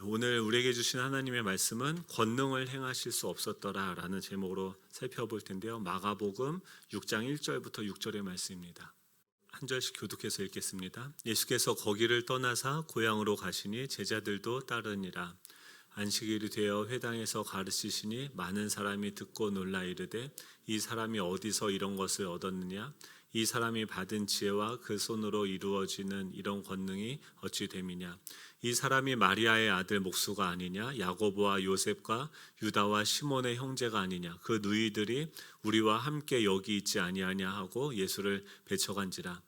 오늘 우리에게 주신 하나님의 말씀은 권능을 행하실 수 없었더라 라는 제목으로 살펴볼 텐데요. 마가복음 6장 1절부터 6절의 말씀입니다. 한 절씩 교독해서 읽겠습니다. 예수께서 거기를 떠나사 고향으로 가시니 제자들도 따르니라. 안식일이 되어 회당에서 가르치시니 많은 사람이 듣고 놀라 이르되 이 사람이 어디서 이런 것을 얻었느냐? 이 사람이 받은 지혜와 그 손으로 이루어지는 이런 권능이 어찌 됨이냐? 이 사람이 마리아의 아들 목수가 아니냐? 야고보와 요셉과 유다와 시몬의 형제가 아니냐? 그 누이들이 우리와 함께 여기 있지 아니하냐 하고 예수를 배척한지라.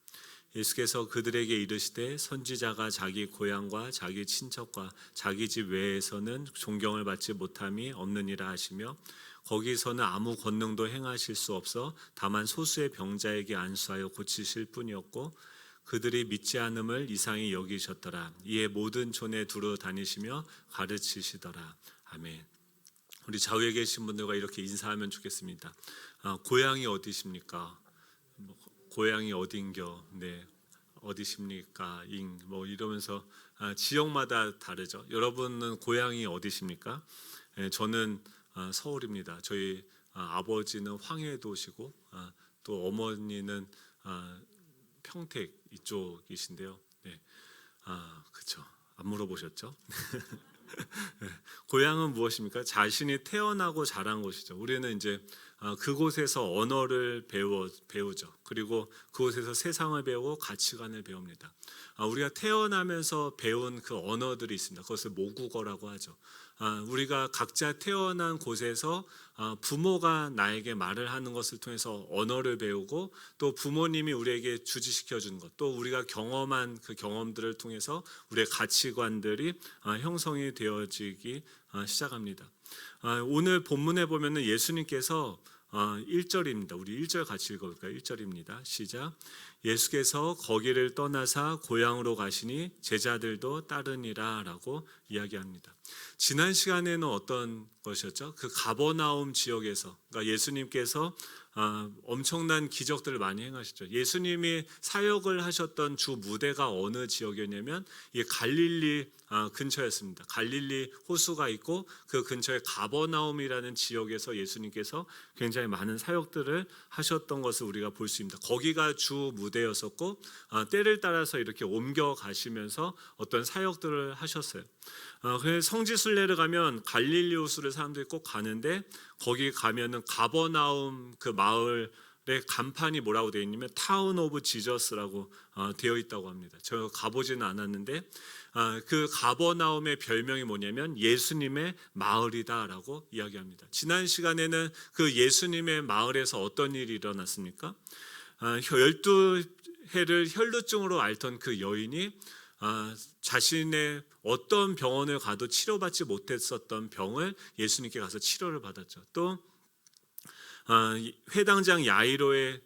예수께서 그들에게 이르시되 선지자가 자기 고향과 자기 친척과 자기 집 외에서는 존경을 받지 못함이 없느니라 하시며 거기서는 아무 권능도 행하실 수 없어 다만 소수의 병자에게 안수하여 고치실 뿐이었고 그들이 믿지 않음을 이상히 여기셨더라. 이에 모든 촌에 두루 다니시며 가르치시더라. 아멘. 우리 좌우에 계신 분들과 이렇게 인사하면 좋겠습니다. 고향이 어디십니까? 고향이 어딘겨? 네, 어디십니까? 이러면서 지역마다 다르죠. 여러분은 고향이 어디십니까? 저는 서울입니다. 저희 아버지는 황해도시고 또 어머니는 평택 이쪽이신데요. 네, 그렇죠. 안 물어보셨죠? 네. 고향은 무엇입니까? 자신이 태어나고 자란 곳이죠. 우리는 이제 그곳에서 언어를 배우죠. 그리고 그곳에서 세상을 배우고 가치관을 배웁니다. 우리가 태어나면서 배운 그 언어들이 있습니다. 그것을 모국어라고 하죠. 우리가 각자 태어난 곳에서 부모가 나에게 말을 하는 것을 통해서 언어를 배우고 또 부모님이 우리에게 주지시켜 주는 것, 또 우리가 경험한 그 경험들을 통해서 우리의 가치관들이 형성이 되어지기 시작합니다. 오늘 본문에 보면은 예수님께서 1절입니다. 우리 1절 같이 읽어볼까요? 1절입니다. 시작. 예수께서 거기를 떠나사 고향으로 가시니 제자들도 따르니라 라고 이야기합니다. 지난 시간에는 어떤 것이었죠? 그 가버나움 지역에서, 그러니까 예수님께서 엄청난 기적들을 많이 행하셨죠. 예수님이 사역을 하셨던 주 무대가 어느 지역이었냐면 이 갈릴리 근처였습니다. 갈릴리 호수가 있고 그 근처에 가버나움이라는 지역에서 예수님께서 굉장히 많은 사역들을 하셨던 것을 우리가 볼 수 있습니다. 거기가 주 무대였었고 때를 따라서 이렇게 옮겨 가시면서 어떤 사역들을 하셨어요. 그래서 성지순례를 가면 갈릴리 호수를 사람들이 꼭 가는데 거기 가면은 가버나움 그 마을의 간판이 뭐라고 되어 있냐면 타운 오브 지저스라고 되어 있다고 합니다. 제가 가보지는 않았는데 그 가버나움의 별명이 뭐냐면 예수님의 마을이다라고 이야기합니다. 지난 시간에는 그 예수님의 마을에서 어떤 일이 일어났습니까? 12해를 혈루증으로 앓던 그 여인이 자신의 어떤 병원을 가도 치료받지 못했었던 병을 예수님께 가서 치료를 받았죠. 또 회당장 야이로의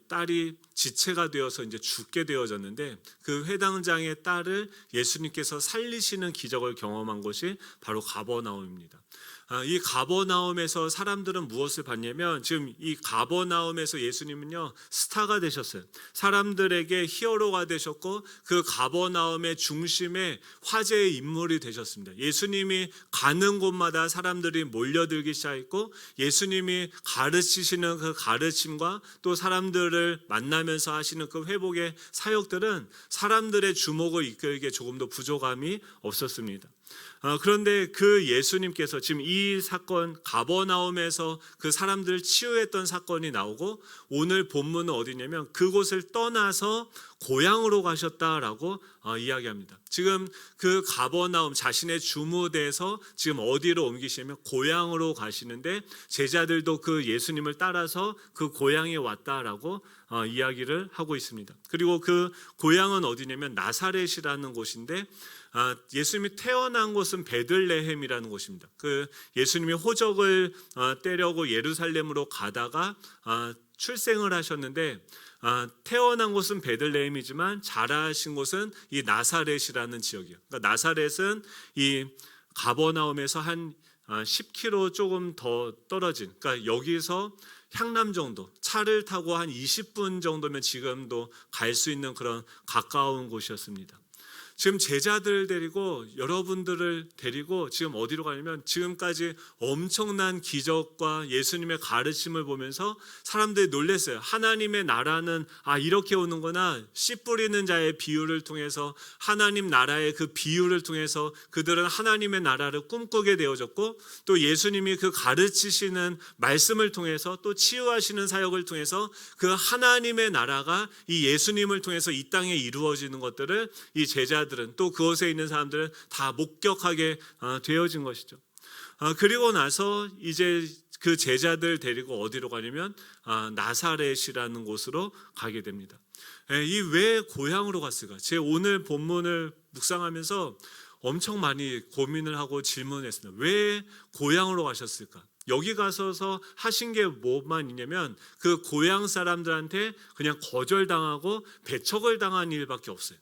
딸이 지체가 되어서 이제 죽게 되어졌는데 그 회당장의 딸을 예수님께서 살리시는 기적을 경험한 곳이 바로 가버나움입니다. 이 가버나움에서 사람들은 무엇을 봤냐면 지금 이 가버나움에서 예수님은요 스타가 되셨어요. 사람들에게 히어로가 되셨고 그 가버나움의 중심에 화제의 인물이 되셨습니다. 예수님이 가는 곳마다 사람들이 몰려들기 시작했고 예수님이 가르치시는 그 가르침과 또 사람들을 만나면서 하시는 그 회복의 사역들은 사람들의 주목을 이끌기에 조금도 부족함이 없었습니다. 그런데 그 예수님께서 지금 이 사건 가버나움에서 그 사람들을 치유했던 사건이 나오고 오늘 본문은 어디냐면 그곳을 떠나서 고향으로 가셨다라고 이야기합니다. 지금 그 가버나움 자신의 주무대에서 지금 어디로 옮기시냐면 고향으로 가시는데 제자들도 그 예수님을 따라서 그 고향에 왔다라고 이야기를 하고 있습니다. 그리고 그 고향은 어디냐면 나사렛이라는 곳인데 예수님이 태어난 곳은 베들레헴이라는 곳입니다. 그 예수님이 호적을 떼려고 예루살렘으로 가다가 출생을 하셨는데 태어난 곳은 베들레헴이지만 자라신 곳은 이 나사렛이라는 지역이에요. 그러니까 나사렛은 이 가버나움에서 한 10km 조금 더 떨어진, 그러니까 여기서 향남 정도, 차를 타고 한 20분 정도면 지금도 갈 수 있는 그런 가까운 곳이었습니다. 지금 제자들을 데리고 여러분들을 데리고 지금 어디로 가냐면 지금까지 엄청난 기적과 예수님의 가르침을 보면서 사람들이 놀랐어요. 하나님의 나라는 이렇게 오는구나. 씨 뿌리는 자의 비유를 통해서 하나님 나라의 그 비유를 통해서 그들은 하나님의 나라를 꿈꾸게 되어졌고 또 예수님이 그 가르치시는 말씀을 통해서 또 치유하시는 사역을 통해서 그 하나님의 나라가 이 예수님을 통해서 이 땅에 이루어지는 것들을 이 제자들은 또 그곳에 있는 사람들은 다 목격하게 되어진 것이죠. 그리고 나서 이제 그 제자들 데리고 어디로 가냐면 나사렛이라는 곳으로 가게 됩니다. 이 왜 고향으로 갔을까? 제 오늘 본문을 묵상하면서 엄청 많이 고민을 하고 질문했습니다. 왜 고향으로 가셨을까? 여기 가서서 하신 게 뭐만 있냐면 그 고향 사람들한테 그냥 거절당하고 배척을 당한 일밖에 없어요.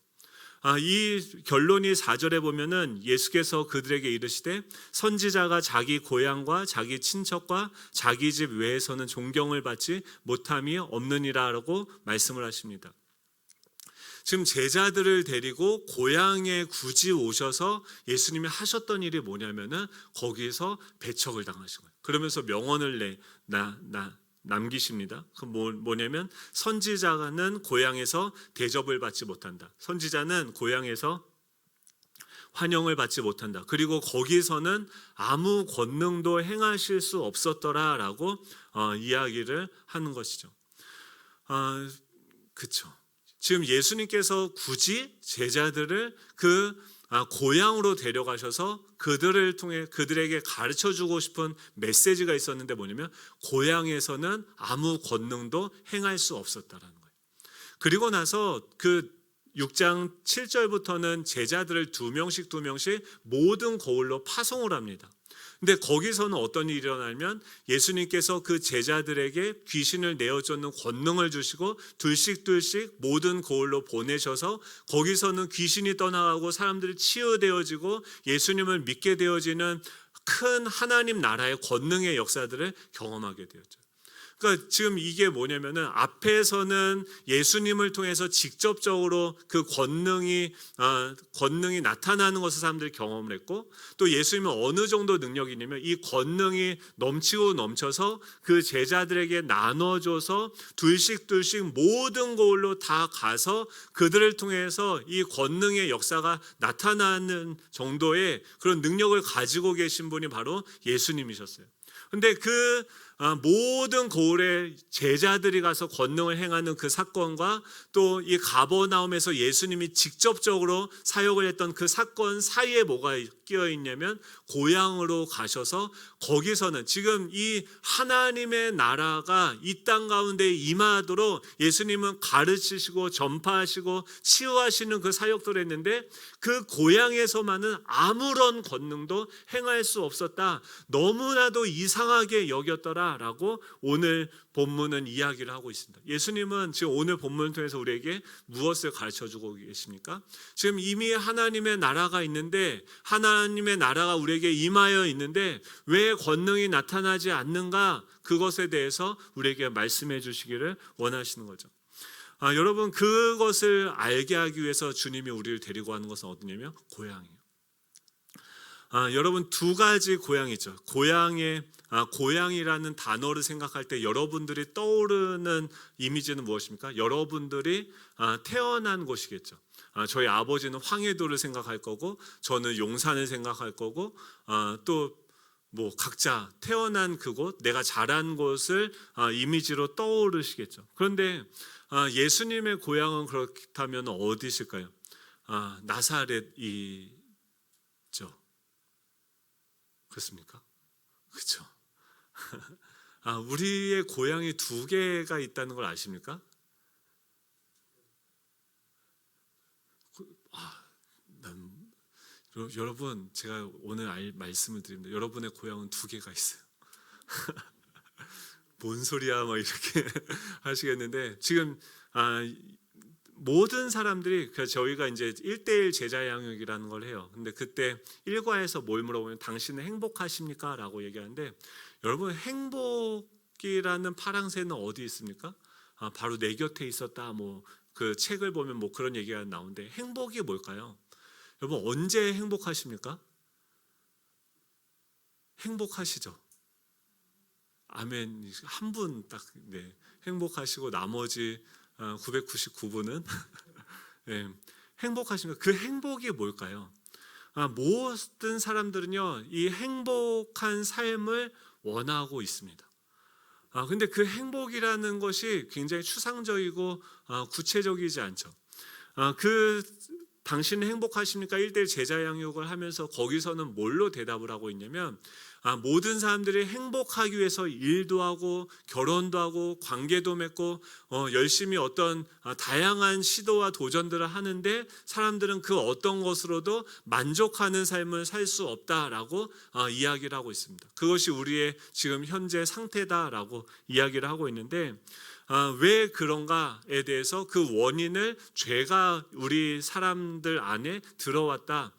이 결론이 4절에 보면은 예수께서 그들에게 이르시되 선지자가 자기 고향과 자기 친척과 자기 집 외에서는 존경을 받지 못함이 없느니라라고 말씀을 하십니다. 지금 제자들을 데리고 고향에 굳이 오셔서 예수님이 하셨던 일이 뭐냐면은 거기서 배척을 당하신 거예요. 그러면서 명언을 남기십니다. 그 뭐냐면 선지자는 고향에서 대접을 받지 못한다. 선지자는 고향에서 환영을 받지 못한다. 그리고 거기서는 아무 권능도 행하실 수 없었더라라고 이야기를 하는 것이죠. 그렇죠. 지금 예수님께서 굳이 제자들을 그 고향으로 데려가셔서 그들을 통해 그들에게 가르쳐주고 싶은 메시지가 있었는데 뭐냐면 고향에서는 아무 권능도 행할 수 없었다라는 거예요. 그리고 나서 그 6장 7절부터는 제자들을 두 명씩 모든 거울로 파송을 합니다. 근데 거기서는 어떤 일이 일어나면 예수님께서 그 제자들에게 귀신을 내어쫓는 권능을 주시고 둘씩 모든 거울로 보내셔서 거기서는 귀신이 떠나가고 사람들이 치유되어지고 예수님을 믿게 되어지는 큰 하나님 나라의 권능의 역사들을 경험하게 되었죠. 그러니까 지금 이게 뭐냐면은 앞에서는 예수님을 통해서 직접적으로 그 권능이 나타나는 것을 사람들이 경험을 했고 또 예수님은 어느 정도 능력이 있냐면 이 권능이 넘쳐서 그 제자들에게 나눠줘서 둘씩 모든 곳으로 다 가서 그들을 통해서 이 권능의 역사가 나타나는 정도의 그런 능력을 가지고 계신 분이 바로 예수님이셨어요. 근데 그 모든 고을에 제자들이 가서 권능을 행하는 그 사건과 또 이 가버나움에서 예수님이 직접적으로 사역을 했던 그 사건 사이에 뭐가 끼어 있냐면 고향으로 가셔서 거기서는 지금 이 하나님의 나라가 이 땅 가운데 임하도록 예수님은 가르치시고 전파하시고 치유하시는 그 사역들을 했는데 그 고향에서만은 아무런 권능도 행할 수 없었다. 너무나도 이상하게 여겼더라라고 오늘 본문은 이야기를 하고 있습니다. 예수님은 지금 오늘 본문을 통해서 우리에게 무엇을 가르쳐주고 계십니까? 지금 이미 하나님의 나라가 있는데 하나님의 나라가 우리에게 임하여 있는데 왜 권능이 나타나지 않는가? 그것에 대해서 우리에게 말씀해 주시기를 원하시는 거죠. 여러분 그것을 알게 하기 위해서 주님이 우리를 데리고 가는 것은 어디냐면 고향이에요. 여러분 두 가지 고향이죠. 고향이라는 단어를 생각할 때 여러분들이 떠오르는 이미지는 무엇입니까? 여러분들이 태어난 곳이겠죠. 저희 아버지는 황해도를 생각할 거고 저는 용산을 생각할 거고 또 뭐 각자 태어난 그곳, 내가 자란 곳을 이미지로 떠오르시겠죠. 그런데 예수님의 고향은 그렇다면 어디실까요? 나사렛이죠. 그렇습니까? 그렇죠. 우리의 고향이 두 개가 있다는 걸 아십니까? 여러분 제가 오늘 말씀을 드립니다. 여러분의 고향은 두 개가 있어요. 뭔 소리야 막 이렇게 하시겠는데 지금 모든 사람들이 저희가 이제 1:1 제자 양육이라는 걸 해요. 근데 그때 일과에서 뭘 물어보면 당신은 행복하십니까? 라고 얘기하는데 여러분 행복이라는 파랑새는 어디 있습니까? 바로 내 곁에 있었다. 뭐 그 책을 보면 뭐 그런 얘기가 나오는데 행복이 뭘까요? 여러분 언제 행복하십니까? 행복하시죠? 아멘. 한 분 딱 행복하시고 나머지 999분은 행복하신가? 그 행복이 뭘까요? 모든 사람들은요, 이 행복한 삶을 원하고 있습니다. 근데 그 행복이라는 것이 굉장히 추상적이고 구체적이지 않죠. 당신은 행복하십니까? 1대1 제자 양육을 하면서 거기서는 뭘로 대답을 하고 있냐면, 모든 사람들이 행복하기 위해서 일도 하고 결혼도 하고 관계도 맺고 열심히 어떤 다양한 시도와 도전들을 하는데 사람들은 그 어떤 것으로도 만족하는 삶을 살 수 없다라고 이야기를 하고 있습니다. 그것이 우리의 지금 현재 상태다라고 이야기를 하고 있는데, 왜 그런가에 대해서 그 원인을 죄가 우리 사람들 안에 들어왔다.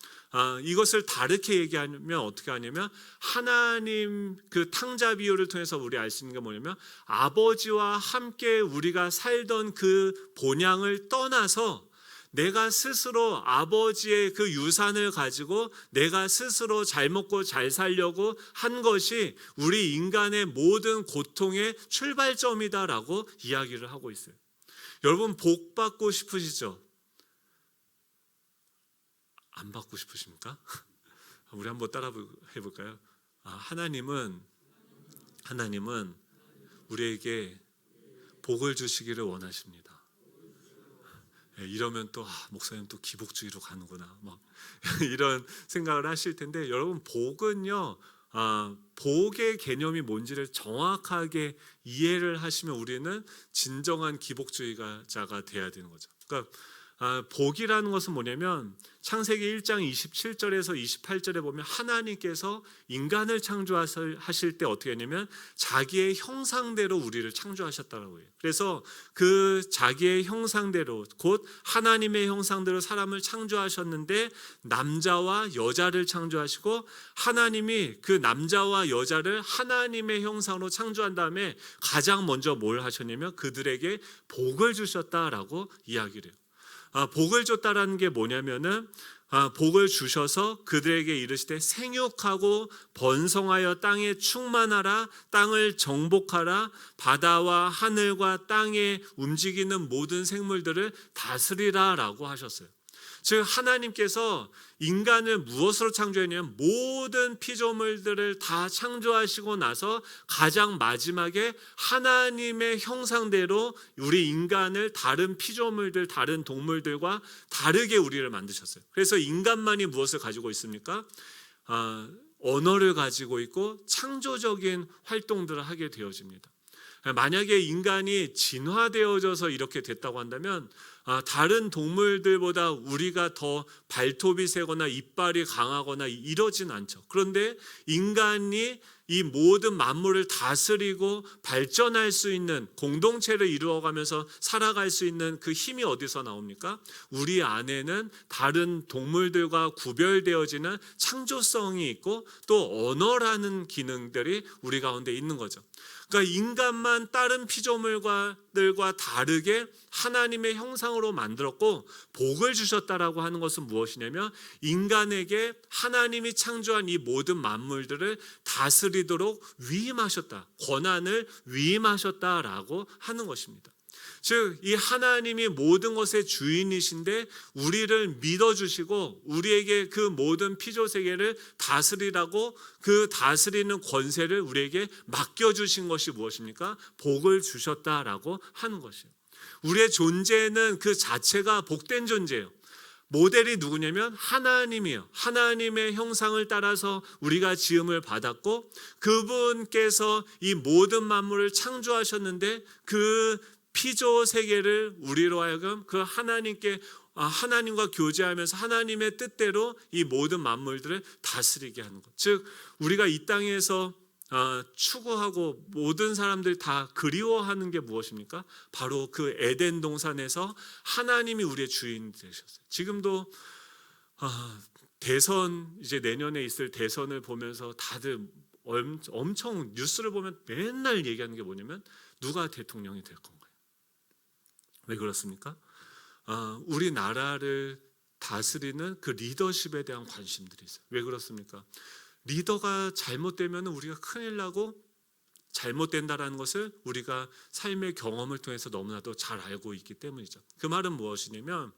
이것을 다르게 얘기하면 어떻게 하냐면, 하나님 그 탕자 비유를 통해서 우리 알 수 있는 게 뭐냐면, 아버지와 함께 우리가 살던 그 본향을 떠나서 내가 스스로 아버지의 그 유산을 가지고 내가 스스로 잘 먹고 잘 살려고 한 것이 우리 인간의 모든 고통의 출발점이다라고 이야기를 하고 있어요. 여러분 복 받고 싶으시죠? 안 받고 싶으십니까? 우리 한번 따라 해볼까요? 하나님은 우리에게 복을 주시기를 원하십니다. 이러면 또 목사님 또 기복주의로 가는구나 막 이런 생각을 하실 텐데, 여러분 복은요, 복의 개념이 뭔지를 정확하게 이해를 하시면 우리는 진정한 기복주의자가 돼야 되는 거죠. 그러니까 복이라는 것은 뭐냐면, 창세기 1장 27절에서 28절에 보면 하나님께서 인간을 창조하실 때 어떻게 했냐면 자기의 형상대로 우리를 창조하셨다고 해요. 그래서 그 자기의 형상대로, 곧 하나님의 형상대로 사람을 창조하셨는데, 남자와 여자를 창조하시고, 하나님이 그 남자와 여자를 하나님의 형상으로 창조한 다음에 가장 먼저 뭘 하셨냐면 그들에게 복을 주셨다라고 이야기를 해요. 복을 줬다라는 게 뭐냐면은, 복을 주셔서 그들에게 이르시되 생육하고 번성하여 땅에 충만하라, 땅을 정복하라, 바다와 하늘과 땅에 움직이는 모든 생물들을 다스리라 라고 하셨어요. 즉 하나님께서 인간을 무엇으로 창조했냐면 모든 피조물들을 다 창조하시고 나서 가장 마지막에 하나님의 형상대로 우리 인간을 다른 피조물들, 다른 동물들과 다르게 우리를 만드셨어요. 그래서 인간만이 무엇을 가지고 있습니까? 언어를 가지고 있고 창조적인 활동들을 하게 되어집니다. 만약에 인간이 진화되어져서 이렇게 됐다고 한다면 다른 동물들보다 우리가 더 발톱이 세거나 이빨이 강하거나 이러진 않죠. 그런데 인간이 이 모든 만물을 다스리고 발전할 수 있는, 공동체를 이루어가면서 살아갈 수 있는 그 힘이 어디서 나옵니까? 우리 안에는 다른 동물들과 구별되어지는 창조성이 있고 또 언어라는 기능들이 우리 가운데 있는 거죠. 그러니까 인간만 다른 피조물들과 다르게 하나님의 형상으로 만들었고, 복을 주셨다라고 하는 것은 무엇이냐면 인간에게 하나님이 창조한 이 모든 만물들을 다스리도록 위임하셨다, 권한을 위임하셨다라고 하는 것입니다. 즉 이 하나님이 모든 것의 주인이신데 우리를 믿어주시고 우리에게 그 모든 피조세계를 다스리라고, 그 다스리는 권세를 우리에게 맡겨주신 것이 무엇입니까? 복을 주셨다라고 하는 것이에요. 우리의 존재는 그 자체가 복된 존재예요. 모델이 누구냐면 하나님이에요. 하나님의 형상을 따라서 우리가 지음을 받았고, 그분께서 이 모든 만물을 창조하셨는데 그 피조 세계를 우리로 하여금 그 하나님과 교제하면서 하나님의 뜻대로 이 모든 만물들을 다스리게 하는 것. 즉 우리가 이 땅에서 추구하고 모든 사람들이 다 그리워하는 게 무엇입니까? 바로 그 에덴 동산에서 하나님이 우리의 주인이 되셨어요. 지금도 대선, 이제 내년에 있을 대선을 보면서 다들 엄청 뉴스를 보면 맨날 얘기하는 게 뭐냐면 누가 대통령이 될 건가요? 왜 그렇습니까? 우리나라를 다스리는 그 리더십에 대한 관심들이 있어요. 왜 그렇습니까? 리더가 잘못되면 우리가 큰일 나고 잘못된다라는 것을 우리가 삶의 경험을 통해서 너무나도 잘 알고 있기 때문이죠. 그 말은 무엇이냐면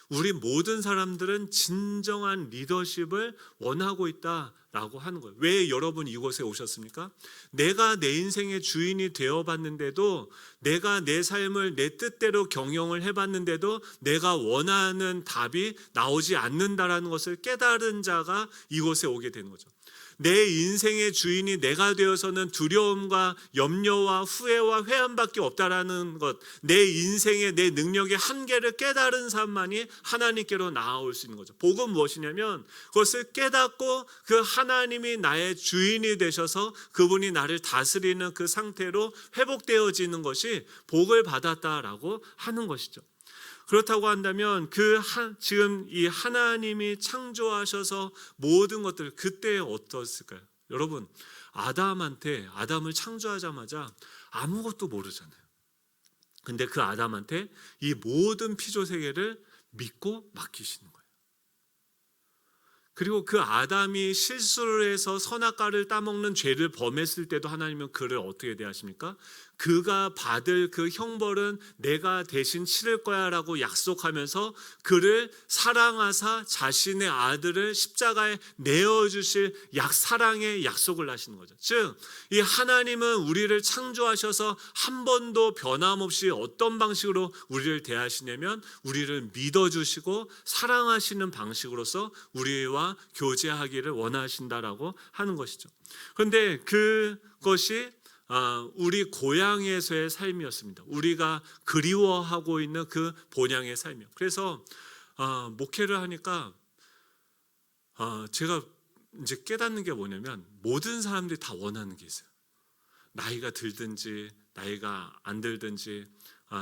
우리 모든 사람들은 진정한 리더십을 원하고 있다라고 하는 거예요. 왜 여러분 이곳에 오셨습니까? 내가 내 인생의 주인이 되어봤는데도, 내가 내 삶을 내 뜻대로 경영을 해봤는데도 내가 원하는 답이 나오지 않는다라는 것을 깨달은 자가 이곳에 오게 되는 거죠. 내 인생의 주인이 내가 되어서는 두려움과 염려와 후회와 회한밖에 없다라는 것, 내 인생의 내 능력의 한계를 깨달은 사람만이 하나님께로 나아올 수 있는 거죠. 복은 무엇이냐면 그것을 깨닫고 그 하나님이 나의 주인이 되셔서 그분이 나를 다스리는 그 상태로 회복되어지는 것이 복을 받았다라고 하는 것이죠. 그렇다고 한다면 지금 이 하나님이 창조하셔서 모든 것들 그때 어떻을까요? 여러분, 아담을 창조하자마자 아무것도 모르잖아요. 근데 그 아담한테 이 모든 피조 세계를 믿고 맡기시는 거예요. 그리고 그 아담이 실수를 해서 선악과를 따먹는 죄를 범했을 때도 하나님은 그를 어떻게 대하십니까? 그가 받을 그 형벌은 내가 대신 치를 거야 라고 약속하면서 그를 사랑하사 자신의 아들을 십자가에 내어주실 사랑의 약속을 하시는 거죠. 즉, 이 하나님은 우리를 창조하셔서 한 번도 변함없이 어떤 방식으로 우리를 대하시냐면 우리를 믿어주시고 사랑하시는 방식으로서 우리와 교제하기를 원하신다라고 하는 것이죠. 그런데 그것이 우리 고향에서의 삶이었습니다. 우리가 그리워하고 있는 그 본향의 삶이요. 그래서 목회를 하니까 제가 이제 깨닫는 게 뭐냐면 모든 사람들이 다 원하는 게 있어요. 나이가 들든지 나이가 안 들든지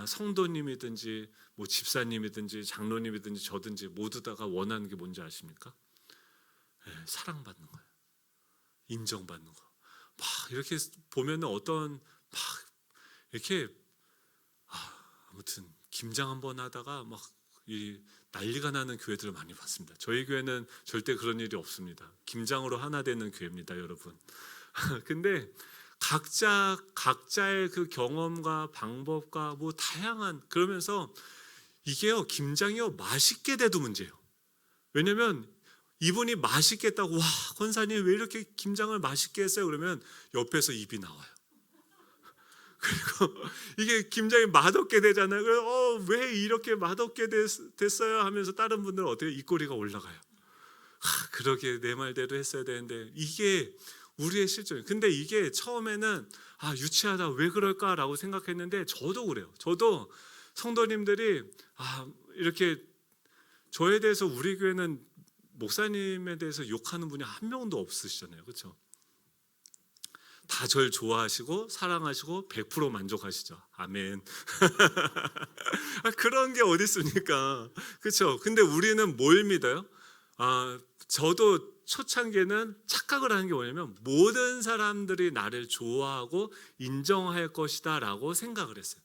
성도님이든지 뭐 집사님이든지 장로님이든지 저든지 모두 다가 원하는 게 뭔지 아십니까? 네, 사랑받는 거예요. 인정받는 거. 막 이렇게 보면은 어떤 막 이렇게 아무튼 김장 한번 하다가 막 이 난리가 나는 교회들을 많이 봤습니다. 저희 교회는 절대 그런 일이 없습니다. 김장으로 하나 되는 교회입니다, 여러분. 근데 각자의 그 경험과 방법과 뭐 다양한 그러면서 이게요 김장이요 맛있게 돼도 문제예요. 왜냐면 이분이 맛있게 했다고 와 권사님 왜 이렇게 김장을 맛있게 했어요? 그러면 옆에서 입이 나와요. 그리고 이게 김장이 맛없게 되잖아요. 그래서 왜 이렇게 맛없게 됐어요? 하면서 다른 분들은 어때요? 입꼬리가 올라가요. 그러게 내 말대로 했어야 되는데 이게 우리의 실존이에요. 근데 이게 처음에는 유치하다 왜 그럴까라고 생각했는데 저도 그래요. 저도 성도님들이 이렇게 저에 대해서 우리 교회는 목사님에 대해서 욕하는 분이 한 명도 없으시잖아요. 그렇죠? 다 절 좋아하시고 사랑하시고 100% 만족하시죠. 아멘. 그런 게 어디 있습니까? 그렇죠? 근데 우리는 뭘 믿어요? 저도 초창기에는 착각을 하는 게 뭐냐면 모든 사람들이 나를 좋아하고 인정할 것이다 라고 생각을 했어요.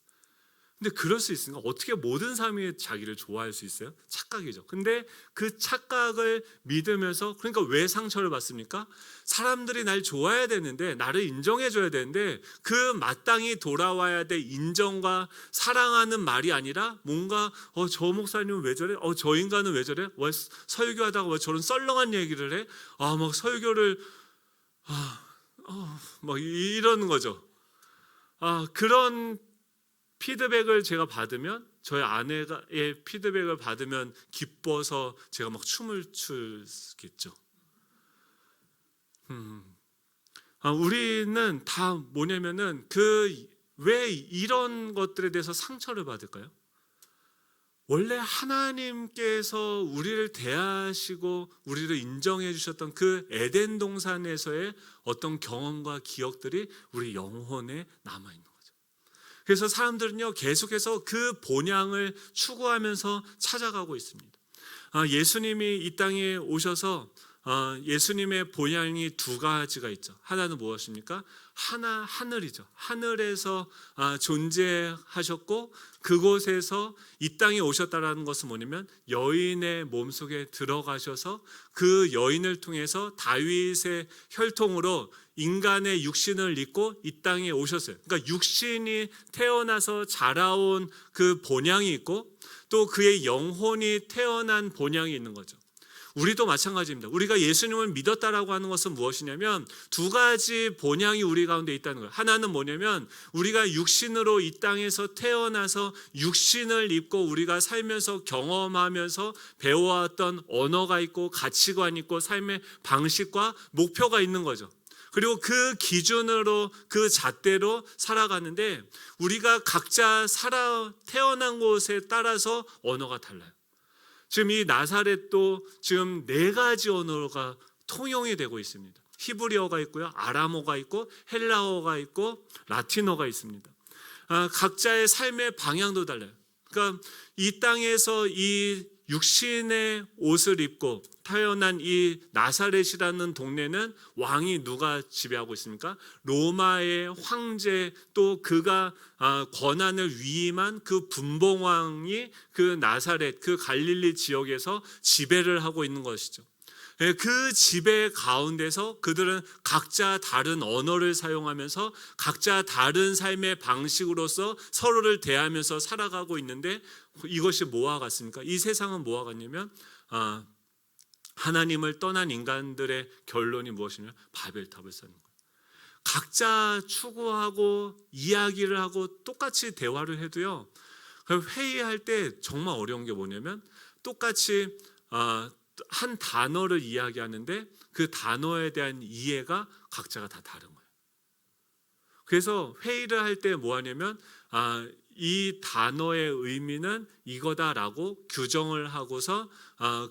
근데 그럴 수 있으니까 어떻게 모든 사람이 자기를 좋아할 수 있어요? 착각이죠. 근데 그 착각을 믿으면서 그러니까 왜 상처를 받습니까? 사람들이 날 좋아해야 되는데 나를 인정해줘야 되는데 그 마땅히 돌아와야 될 인정과 사랑하는 말이 아니라 뭔가 저 목사님은 왜 저래? 저 인간은 왜 저래? 왜 설교하다가 왜 저런 썰렁한 얘기를 해? 막 설교를 막 이러는 거죠. 그런 피드백을 제가 받으면 저희 아내의 피드백을 받으면 기뻐서 제가 막 춤을 추겠죠. 우리는 다 뭐냐면은 왜 이런 것들에 대해서 상처를 받을까요? 원래 하나님께서 우리를 대하시고 우리를 인정해 주셨던 그 에덴 동산에서의 어떤 경험과 기억들이 우리 영혼에 남아 있는 거죠. 그래서 사람들은요 계속해서 그 본향을 추구하면서 찾아가고 있습니다. 예수님이 이 땅에 오셔서 예수님의 본향이 두 가지가 있죠. 하나는 무엇입니까? 하나 하늘이죠. 하늘에서 존재하셨고 그곳에서 이 땅에 오셨다라는 것은 뭐냐면 여인의 몸속에 들어가셔서 그 여인을 통해서 다윗의 혈통으로 인간의 육신을 입고 이 땅에 오셨어요. 그러니까 육신이 태어나서 자라온 그 본향이 있고 또 그의 영혼이 태어난 본향이 있는 거죠. 우리도 마찬가지입니다. 우리가 예수님을 믿었다라고 하는 것은 무엇이냐면 두 가지 본향이 우리 가운데 있다는 거예요. 하나는 뭐냐면 우리가 육신으로 이 땅에서 태어나서 육신을 입고 우리가 살면서 경험하면서 배워왔던 언어가 있고 가치관이 있고 삶의 방식과 목표가 있는 거죠. 그리고 그 기준으로 그 잣대로 살아가는데 우리가 각자 태어난 곳에 따라서 언어가 달라요. 지금 이 나사렛도 지금 4가지 언어가 통용이 되고 있습니다. 히브리어가 있고요, 아람어가 있고 헬라어가 있고 라틴어가 있습니다. 각자의 삶의 방향도 달라요. 그러니까 이 땅에서 이 육신의 옷을 입고 태어난 이 나사렛이라는 동네는 왕이 누가 지배하고 있습니까? 로마의 황제 또 그가 권한을 위임한 그 분봉왕이 그 나사렛 그 갈릴리 지역에서 지배를 하고 있는 것이죠. 그 지배 가운데서 그들은 각자 다른 언어를 사용하면서 각자 다른 삶의 방식으로서 서로를 대하면서 살아가고 있는데 이것이 뭐와 같습니까? 이 세상은 뭐와 같냐면 하나님을 떠난 인간들의 결론이 무엇이냐면 바벨탑을 쌓는 거예요. 각자 추구하고 이야기를 하고 똑같이 대화를 해도요, 회의할 때 정말 어려운 게 뭐냐면 똑같이 한 단어를 이야기하는데 그 단어에 대한 이해가 각자가 다 다른 거예요. 그래서 회의를 할 때 뭐 하냐면 이 단어의 의미는 이거다라고 규정을 하고서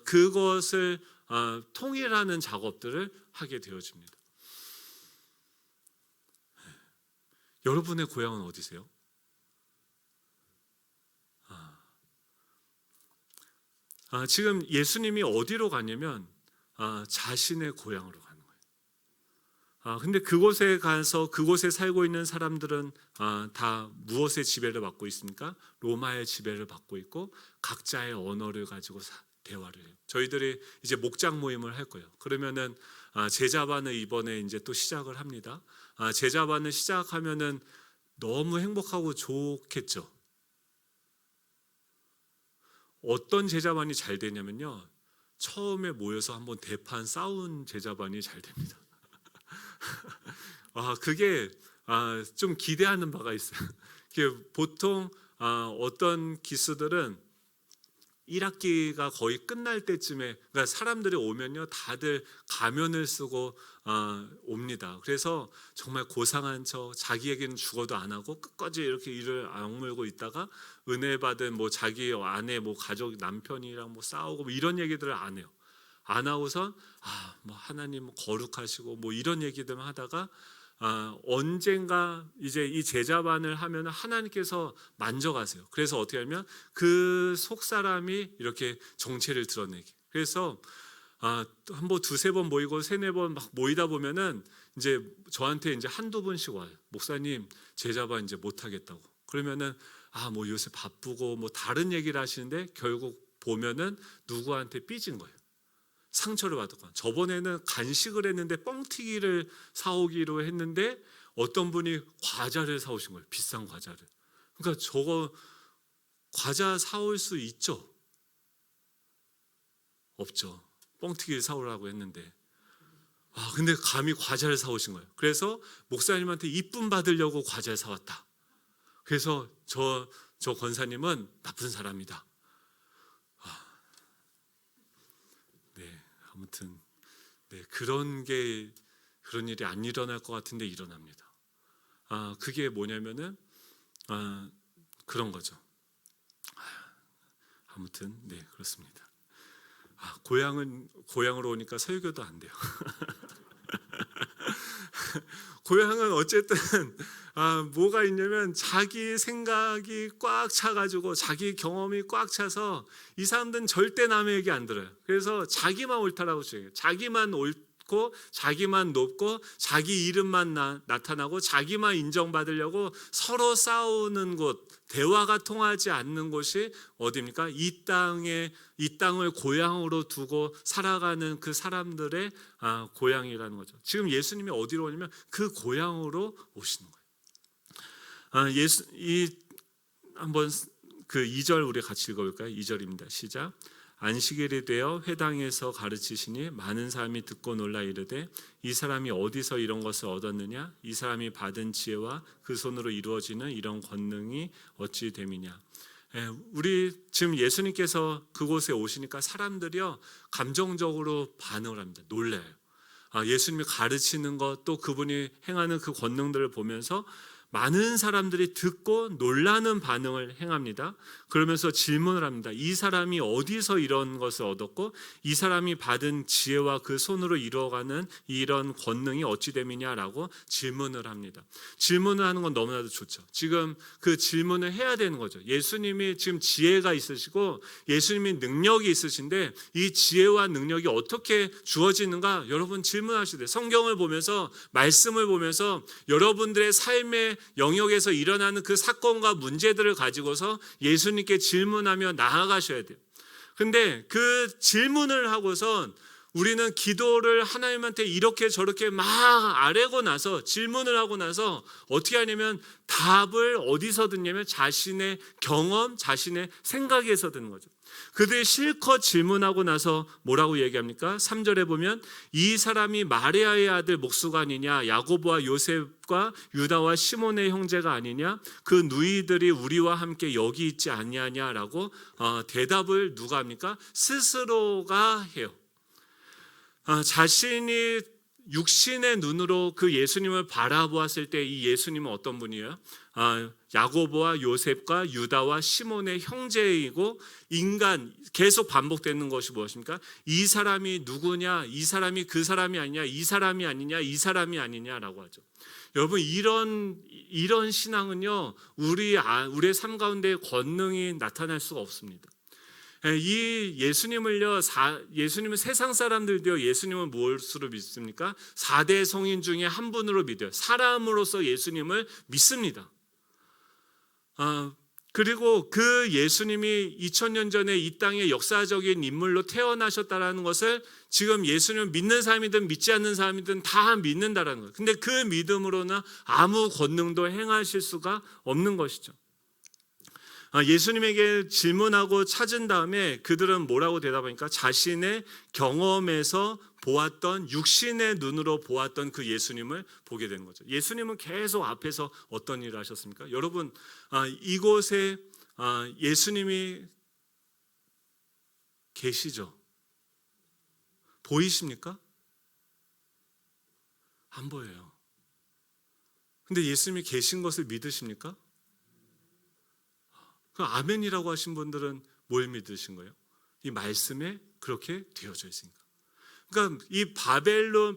그것을 통일하는 작업들을 하게 되어집니다. 여러분의 고향은 어디세요? 지금 예수님이 어디로 가냐면 자신의 고향으로 가는 거예요. 근데 그곳에 가서 그곳에 살고 있는 사람들은 다 무엇의 지배를 받고 있습니까? 로마의 지배를 받고 있고 각자의 언어를 가지고 대화를 해요. 저희들이 이제 목장 모임을 할 거예요. 그러면은 제자반을 이번에 이제 또 시작을 합니다. 제자반을 시작하면은 너무 행복하고 좋겠죠. 어떤 제자반이 잘 되냐면요, 처음에 모여서 한번 대판 싸운 제자반이 잘 됩니다. 그게 좀 기대하는 바가 있어요. 보통 어떤 기수들은 1학기가 거의 끝날 때쯤에, 그러니까 사람들이 오면요 다들 가면을 쓰고 옵니다. 그래서 정말 고상한 척 자기에게는 죽어도 안 하고 끝까지 이렇게 일을 악물고 있다가 은혜 받은 뭐 자기 아내 뭐 가족 남편이랑 뭐 싸우고 뭐 이런 얘기들을 안 해요. 안 하고선 뭐 하나님 거룩하시고 뭐 이런 얘기들만 하다가 언젠가 이제 이 제자반을 하면 하나님께서 만져가세요. 그래서 어떻게 하면 그 속사람이 이렇게 정체를 드러내게. 그래서 한번 2-3번 모이고 3-4번 막 모이다 보면은 이제 저한테 이제 1-2분씩 와요. 목사님 제자반 이제 못 하겠다고. 그러면은 뭐 요새 바쁘고 뭐 다른 얘기를 하시는데 결국 보면은 누구한테 삐진 거예요. 상처를 받았거나. 저번에는 간식을 했는데 뻥튀기를 사오기로 했는데 어떤 분이 과자를 사오신 거예요. 비싼 과자를. 그러니까 저거 과자 사올 수 있죠? 없죠. 뻥튀기를 사오라고 했는데 근데 감히 과자를 사오신 거예요. 그래서 목사님한테 이쁨 받으려고 과자를 사왔다. 그래서 저 권사님은 나쁜 사람이다. 아무튼 그런 일이 안 일어날 것 같은데 일어납니다. 그게 뭐냐면은 그런 거죠. 아무튼 그렇습니다. 고향으로 오니까 설교도 안 돼요. 고향은 어쨌든 뭐가 있냐면 자기 생각이 꽉 차가지고 자기 경험이 꽉 차서 이 사람들은 절대 남의 얘기 안 들어요. 그래서 자기만 옳다라고 주장해요. 자기만 옳고 자기만 높고 자기 이름만 나타나고 자기만 인정받으려고 서로 싸우는 곳, 대화가 통하지 않는 곳이 어디입니까? 이 땅을 고향으로 두고 살아가는 그 사람들의 고향이라는 거죠. 지금 예수님이 어디로 오냐면 그 고향으로 오시는 거예요. 한번 그 2절 우리 같이 읽어볼까요? 2절입니다. 시작. 안식일이 되어 회당에서 가르치시니 많은 사람이 듣고 놀라 이르되 이 사람이 어디서 이런 것을 얻었느냐? 이 사람이 받은 지혜와 그 손으로 이루어지는 이런 권능이 어찌 됨이냐? 우리 지금 예수님께서 그곳에 오시니까 사람들이요 감정적으로 반응을 합니다. 놀라요. 예수님이 가르치는 것 또 그분이 행하는 그 권능들을 보면서 많은 사람들이 듣고 놀라는 반응을 행합니다. 그러면서 질문을 합니다. 이 사람이 어디서 이런 것을 얻었고 이 사람이 받은 지혜와 그 손으로 이루어가는 이런 권능이 어찌 됨이냐라고 질문을 합니다. 질문을 하는 건 너무나도 좋죠. 지금 그 질문을 해야 되는 거죠. 예수님이 지금 지혜가 있으시고 예수님이 능력이 있으신데 이 지혜와 능력이 어떻게 주어지는가 여러분 질문하셔야 돼요. 성경을 보면서 말씀을 보면서 여러분들의 삶의 영역에서 일어나는 그 사건과 문제들을 가지고서 예수님께 질문하며 나아가셔야 돼요. 근데 그 질문을 하고선 우리는 기도를 하나님한테 이렇게 저렇게 막 아뢰고 나서 질문을 하고 나서 어떻게 하냐면 답을 어디서 듣냐면 자신의 경험, 자신의 생각에서 듣는 거죠. 그들이 실컷 질문하고 나서 뭐라고 얘기합니까? 3절에 보면 이 사람이 마리아의 아들 목수가 아니냐, 야고보와 요셉과 유다와 시몬의 형제가 아니냐, 그 누이들이 우리와 함께 여기 있지 않냐라고 대답을 누가 합니까? 스스로가 해요. 자신이 육신의 눈으로 그 예수님을 바라보았을 때 이 예수님은 어떤 분이에요? 야고보와 요셉과 유다와 시몬의 형제이고 인간 계속 반복되는 것이 무엇입니까? 이 사람이 누구냐? 이 사람이 그 사람이 아니냐? 이 사람이 아니냐? 이 사람이 아니냐라고 하죠. 여러분 이런 신앙은요 우리의 삶 가운데 권능이 나타날 수가 없습니다. 이 예수님은 세상 사람들도요 예수님을 무엇으로 믿습니까? 4대 성인 중에 한 분으로 믿어요. 사람으로서 예수님을 믿습니다. 그리고 그 예수님이 2000년 전에 이 땅에 역사적인 인물로 태어나셨다는 것을 지금 예수님을 믿는 사람이든 믿지 않는 사람이든 다 믿는다라는 거예요. 근데 그 믿음으로는 아무 권능도 행하실 수가 없는 것이죠. 예수님에게 질문하고 찾은 다음에 그들은 뭐라고 대답하니까 자신의 경험에서 보았던 육신의 눈으로 보았던 그 예수님을 보게 되는 거죠. 예수님은 계속 앞에서 어떤 일을 하셨습니까? 여러분 이곳에 예수님이 계시죠? 보이십니까? 안 보여요. 근데 예수님이 계신 것을 믿으십니까? 그 아멘이라고 하신 분들은 뭘 믿으신 거예요? 이 말씀에 그렇게 되어져 있으니까. 그러니까 이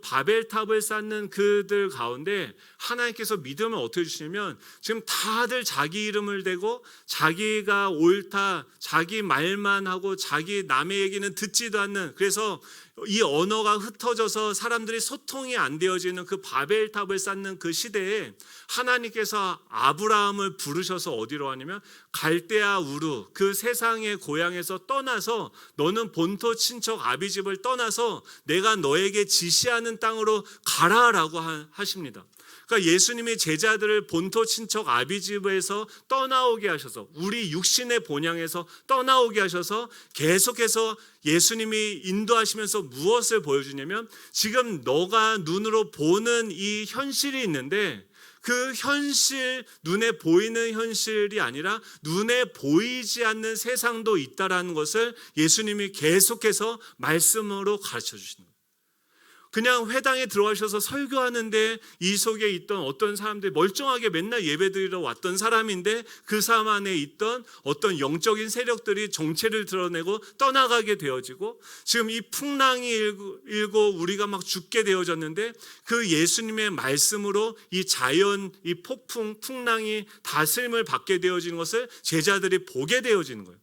바벨탑을 쌓는 그들 가운데 하나님께서 믿음을 어떻게 주시냐면 지금 다들 자기 이름을 대고 자기가 옳다, 자기 말만 하고 자기 남의 얘기는 듣지도 않는, 그래서 이 언어가 흩어져서 사람들이 소통이 안 되어지는 그 바벨탑을 쌓는 그 시대에 하나님께서 아브라함을 부르셔서 어디로 하냐면 갈대아 우르 그 세상의 고향에서 떠나서 너는 본토 친척 아비집을 떠나서 내가 너에게 지시하는 땅으로 가라라고 하십니다. 그러니까 예수님이 제자들을 본토 친척 아비집에서 떠나오게 하셔서 우리 육신의 본향에서 떠나오게 하셔서 계속해서 예수님이 인도하시면서 무엇을 보여주냐면 지금 너가 눈으로 보는 이 현실이 있는데 그 현실, 눈에 보이는 현실이 아니라 눈에 보이지 않는 세상도 있다라는 것을 예수님이 계속해서 말씀으로 가르쳐 주시는 거예요. 그냥 회당에 들어가셔서 설교하는데 이 속에 있던 어떤 사람들이 멀쩡하게 맨날 예배드리러 왔던 사람인데 그 사람 안에 있던 어떤 영적인 세력들이 정체를 드러내고 떠나가게 되어지고 지금 이 풍랑이 일고 우리가 막 죽게 되어졌는데 그 예수님의 말씀으로 이 자연, 이 폭풍, 풍랑이 다스림을 받게 되어지는 것을 제자들이 보게 되어지는 거예요.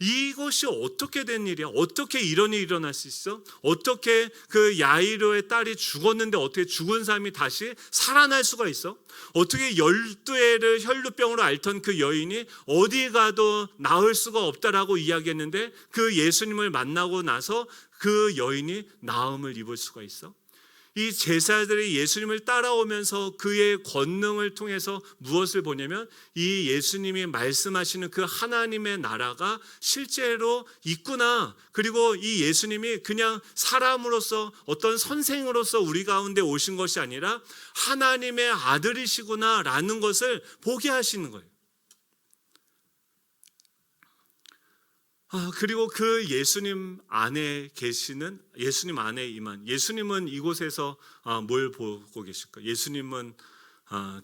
이것이 어떻게 된 일이야? 어떻게 이런 일이 일어날 수 있어? 어떻게 그 야이로의 딸이 죽었는데 어떻게 죽은 사람이 다시 살아날 수가 있어? 어떻게 12해를 혈루병으로 앓던 그 여인이 어디 가도 나을 수가 없다라고 이야기했는데 그 예수님을 만나고 나서 그 여인이 나음을 입을 수가 있어? 이 제자들이 예수님을 따라오면서 그의 권능을 통해서 무엇을 보냐면 이 예수님이 말씀하시는 그 하나님의 나라가 실제로 있구나. 그리고 이 예수님이 그냥 사람으로서 어떤 선생으로서 우리 가운데 오신 것이 아니라 하나님의 아들이시구나라는 것을 보게 하시는 거예요. 그리고 그 예수님 안에 계시는 예수님 안에 임한 예수님은 이곳에서 뭘 보고 계실까? 예수님은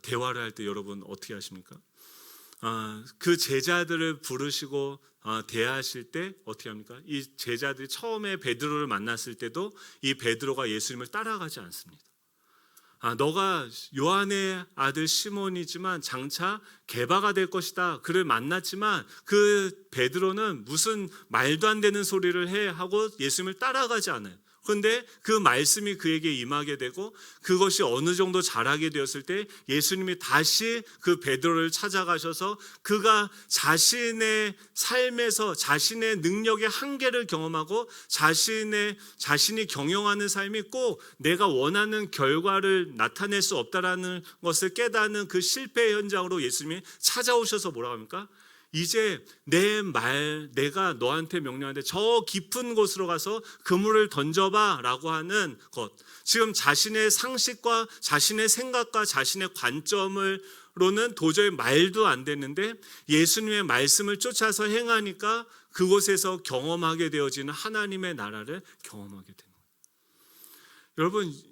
대화를 할 때 여러분 어떻게 하십니까? 그 제자들을 부르시고 대하실 때 어떻게 합니까? 이 제자들이 처음에 베드로를 만났을 때도 이 베드로가 예수님을 따라가지 않습니다. 너가 요한의 아들 시몬이지만 장차 게바가 될 것이다. 그를 만났지만 그 베드로는 무슨 말도 안 되는 소리를 해 하고 예수님을 따라가지 않아요. 그런데 그 말씀이 그에게 임하게 되고 그것이 어느 정도 자라게 되었을 때 예수님이 다시 그 베드로를 찾아가셔서 그가 자신의 삶에서 자신의 능력의 한계를 경험하고 자신이 경영하는 삶이 꼭 내가 원하는 결과를 나타낼 수 없다라는 것을 깨닫는 그 실패 현장으로 예수님이 찾아오셔서 뭐라고 합니까? 이제 내가 너한테 명령하는데 저 깊은 곳으로 가서 그물을 던져봐 라고 하는 것. 지금 자신의 상식과 자신의 생각과 자신의 관점으로는 도저히 말도 안 되는데 예수님의 말씀을 쫓아서 행하니까 그곳에서 경험하게 되어지는 하나님의 나라를 경험하게 되는 거예요. 여러분,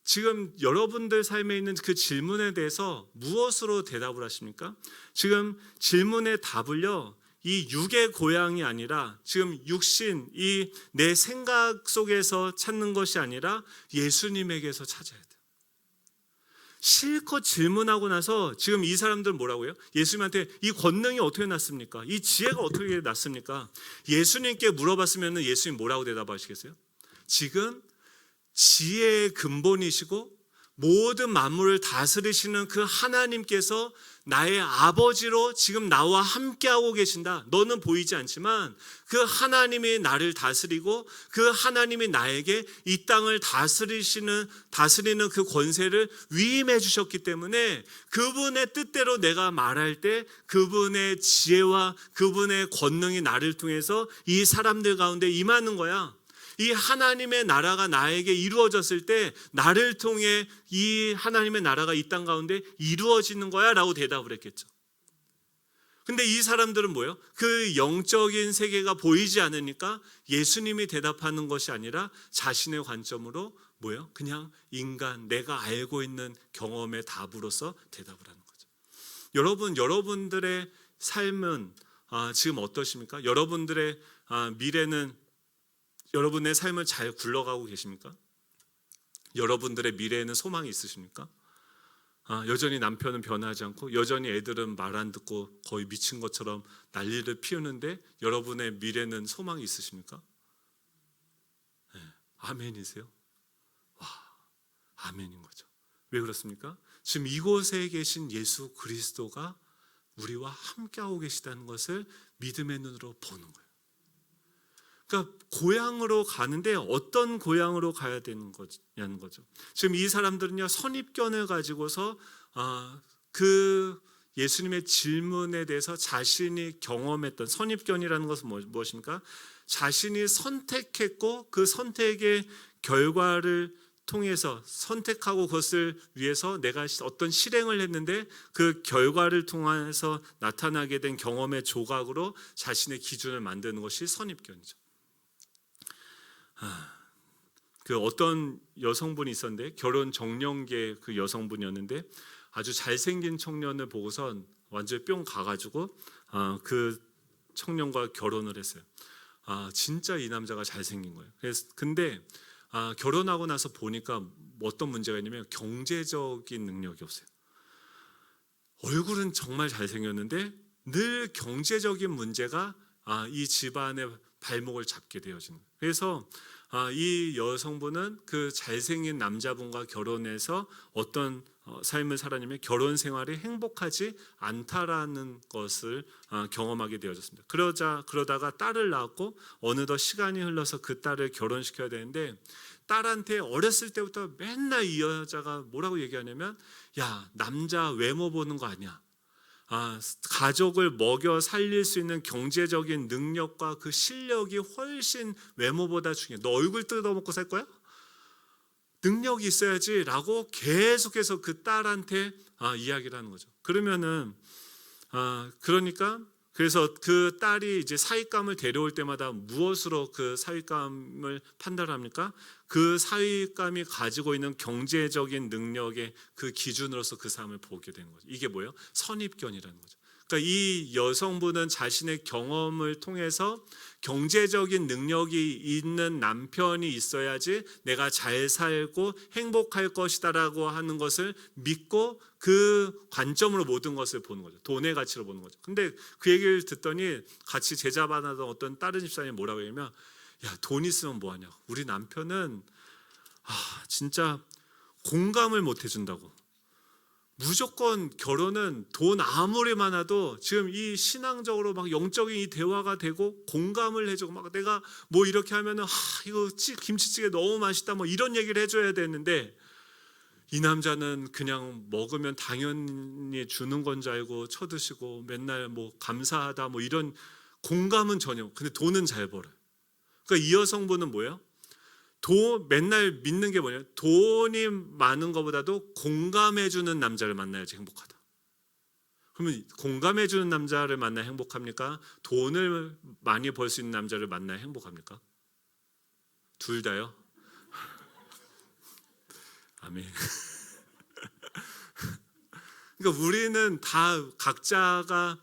지금 여러분들 삶에 있는 그 질문에 대해서 무엇으로 대답을 하십니까? 지금 질문의 답을요, 이 육의 고향이 아니라 지금 육신, 이 내 생각 속에서 찾는 것이 아니라 예수님에게서 찾아야 돼요. 실컷 질문하고 나서 지금 이 사람들 뭐라고요? 예수님한테 이 권능이 어떻게 났습니까? 이 지혜가 어떻게 났습니까? 예수님께 물어봤으면 예수님 뭐라고 대답하시겠어요? 지금 지혜의 근본이시고 모든 만물을 다스리시는 그 하나님께서 나의 아버지로 지금 나와 함께하고 계신다. 너는 보이지 않지만 그 하나님이 나를 다스리고 그 하나님이 나에게 이 땅을 다스리는 그 권세를 위임해 주셨기 때문에 그분의 뜻대로 내가 말할 때 그분의 지혜와 그분의 권능이 나를 통해서 이 사람들 가운데 임하는 거야. 이 하나님의 나라가 나에게 이루어졌을 때 나를 통해 이 하나님의 나라가 이 땅 가운데 이루어지는 거야 라고 대답을 했겠죠. 근데 이 사람들은 뭐예요? 그 영적인 세계가 보이지 않으니까 예수님이 대답하는 것이 아니라 자신의 관점으로 뭐예요? 그냥 인간, 내가 알고 있는 경험의 답으로서 대답을 하는 거죠. 여러분들의 삶은 지금 어떠십니까? 여러분들의 미래는 여러분의 삶을 잘 굴러가고 계십니까? 여러분들의 미래에는 소망이 있으십니까? 여전히 남편은 변하지 않고 여전히 애들은 말 안 듣고 거의 미친 것처럼 난리를 피우는데 여러분의 미래는 소망이 있으십니까? 네, 아멘이세요? 와, 아멘인 거죠. 왜 그렇습니까? 지금 이곳에 계신 예수 그리스도가 우리와 함께하고 계시다는 것을 믿음의 눈으로 보는 거예요. 그러니까 고향으로 가는데 어떤 고향으로 가야 되는 거냐는 거죠. 지금 이 사람들은요, 선입견을 가지고서 그 예수님의 질문에 대해서 자신이 경험했던 선입견이라는 것은 무엇입니까? 자신이 선택했고 그 선택의 결과를 통해서 선택하고 그것을 위해서 내가 어떤 실행을 했는데 그 결과를 통해서 나타나게 된 경험의 조각으로 자신의 기준을 만드는 것이 선입견이죠. 그 어떤 여성분이 있었는데 결혼 정년기의 그 여성분이었는데 아주 잘생긴 청년을 보고선 완전히 뿅 가가지고 그 청년과 결혼을 했어요. 진짜 이 남자가 잘생긴 거예요. 그래서 근데 결혼하고 나서 보니까 어떤 문제가 있냐면 경제적인 능력이 없어요. 얼굴은 정말 잘생겼는데 늘 경제적인 문제가 이 집안의 발목을 잡게 되어지는 거예요. 그래서 이 여성분은 그 잘생긴 남자분과 결혼해서 어떤 삶을 살았냐면 결혼 생활이 행복하지 않다라는 것을 경험하게 되어졌습니다. 그러다가 딸을 낳았고 어느덧 시간이 흘러서 그 딸을 결혼시켜야 되는데 딸한테 어렸을 때부터 맨날 이 여자가 뭐라고 얘기하냐면 야, 남자 외모 보는 거 아니야. 가족을 먹여 살릴 수 있는 경제적인 능력과 그 실력이 훨씬 외모보다 중요해. 너 얼굴 뜯어먹고 살 거야? 능력이 있어야지 라고 계속해서 그 딸한테 이야기를 하는 거죠. 그러니까 그래서 그 딸이 이제 사윗감을 데려올 때마다 무엇으로 그 사윗감을 판단합니까? 그 사윗감이 가지고 있는 경제적인 능력의 그 기준으로서 그 사람을 보게 되는 거죠. 이게 뭐예요? 선입견이라는 거죠. 그러니까 이 여성분은 자신의 경험을 통해서 경제적인 능력이 있는 남편이 있어야지 내가 잘 살고 행복할 것이다라고 하는 것을 믿고 그 관점으로 모든 것을 보는 거죠. 돈의 가치로 보는 거죠. 근데 그 얘기를 듣더니 같이 제자반하던 어떤 다른 집사님이 뭐라고 하냐면 야, 돈 있으면 뭐하냐. 우리 남편은 진짜 공감을 못 해준다고. 무조건 결혼은 돈 아무리 많아도 지금 이 신앙적으로 막 영적인 이 대화가 되고 공감을 해주고 막 내가 뭐 이렇게 하면은 이거 김치찌개 너무 맛있다 뭐 이런 얘기를 해줘야 되는데 이 남자는 그냥 먹으면 당연히 주는 건 줄 알고 쳐드시고 맨날 뭐 감사하다 뭐 이런 공감은 전혀. 근데 돈은 잘 벌어요. 그러니까 이 여성분은 뭐예요? 맨날 믿는 게 뭐냐? 돈이 많은 것보다도 공감해주는 남자를 만나야지 행복하다. 그러면 공감해주는 남자를 만나야 행복합니까? 돈을 많이 벌 수 있는 남자를 만나야 행복합니까? 둘 다요? 아멘. 그러니까 우리는 다 각자가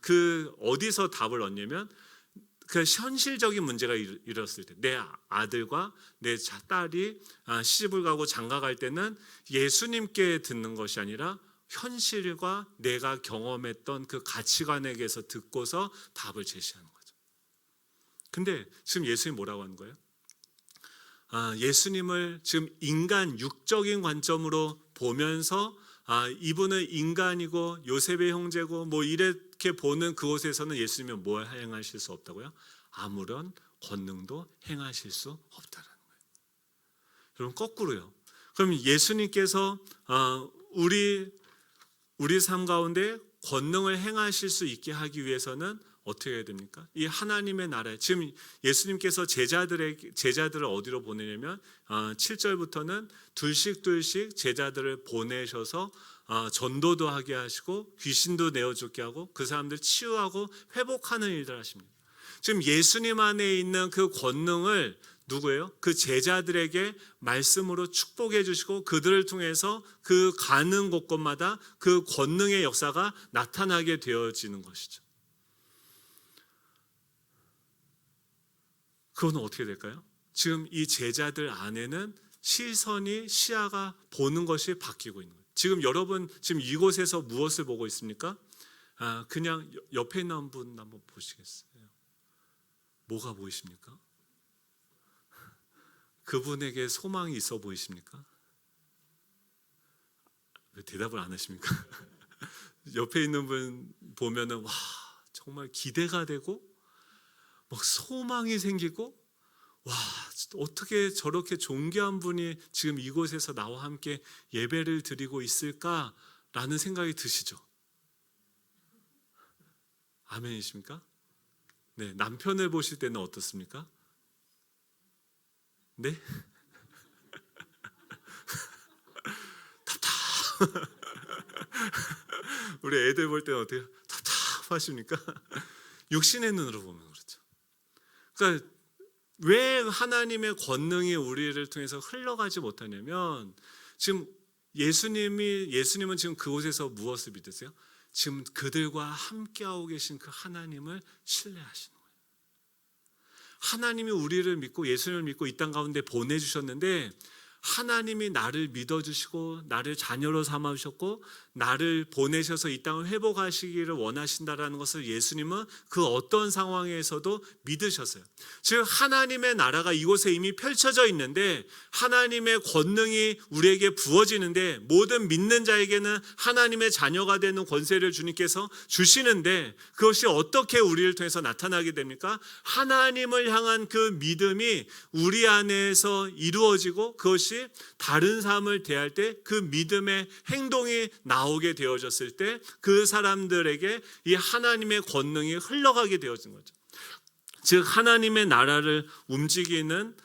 그 어디서 답을 얻냐면 그 현실적인 문제가 일어났을 때 내 아들과 내 딸이 시집을 가고 장가 갈 때는 예수님께 듣는 것이 아니라 현실과 내가 경험했던 그 가치관에게서 듣고서 답을 제시하는 거죠. 근데 지금 예수님 뭐라고 하는 거예요? 예수님을 지금 인간 육적인 관점으로 보면서 이분은 인간이고 요셉의 형제고 뭐 이렇게 보는 그곳에서는 예수님은 뭘 행하실 수 없다고요? 아무런 권능도 행하실 수 없다라는 거예요. 여러분 거꾸로요. 그럼 예수님께서 우리 삶 가운데 권능을 행하실 수 있게 하기 위해서는 어떻게 해야 됩니까? 이 하나님의 나라에 지금 예수님께서 제자들을 어디로 보내냐면 7절부터는 둘씩 제자들을 보내셔서 전도도 하게 하시고 귀신도 내어쫓게 하고 그 사람들 치유하고 회복하는 일들 하십니다. 지금 예수님 안에 있는 그 권능을 누구예요? 그 제자들에게 말씀으로 축복해 주시고 그들을 통해서 그 가는 곳곳마다 그 권능의 역사가 나타나게 되어지는 것이죠. 그건 어떻게 될까요? 지금 이 제자들 안에는 시야가 보는 것이 바뀌고 있는 거예요. 지금 여러분 지금 이곳에서 무엇을 보고 있습니까? 그냥 옆에 있는 분 한번 보시겠어요? 뭐가 보이십니까? 그분에게 소망이 있어 보이십니까? 왜 대답을 안 하십니까? 옆에 있는 분 보면은 와 정말 기대가 되고 막 소망이 생기고 와 어떻게 저렇게 존귀한 분이 지금 이곳에서 나와 함께 예배를 드리고 있을까라는 생각이 드시죠? 아멘이십니까? 네, 남편을 보실 때는 어떻습니까? 네? 답답. 우리 애들 볼 때는 어때요? 답답하십니까? 육신의 눈으로 보면 그렇죠. 그러니까 왜 하나님의 권능이 우리를 통해서 흘러가지 못하냐면 지금 예수님은 지금 그곳에서 무엇을 믿으세요? 지금 그들과 함께하고 계신 그 하나님을 신뢰하시는 거예요. 하나님이 우리를 믿고 예수님을 믿고 이 땅 가운데 보내주셨는데 하나님이 나를 믿어주시고 나를 자녀로 삼아주셨고 나를 보내셔서 이 땅을 회복하시기를 원하신다라는 것을 예수님은 그 어떤 상황에서도 믿으셨어요. 즉 하나님의 나라가 이곳에 이미 펼쳐져 있는데 하나님의 권능이 우리에게 부어지는데 모든 믿는 자에게는 하나님의 자녀가 되는 권세를 주님께서 주시는데 그것이 어떻게 우리를 통해서 나타나게 됩니까? 하나님을 향한 그 믿음이 우리 안에서 이루어지고 그것이 다른 사람을 대할 때 그 믿음의 행동이 나오게 되어졌을 때 그 사람들에게 이 하나님의 권능이 흘러가게 되어진 거죠. 즉 하나님의 나라를 움직이는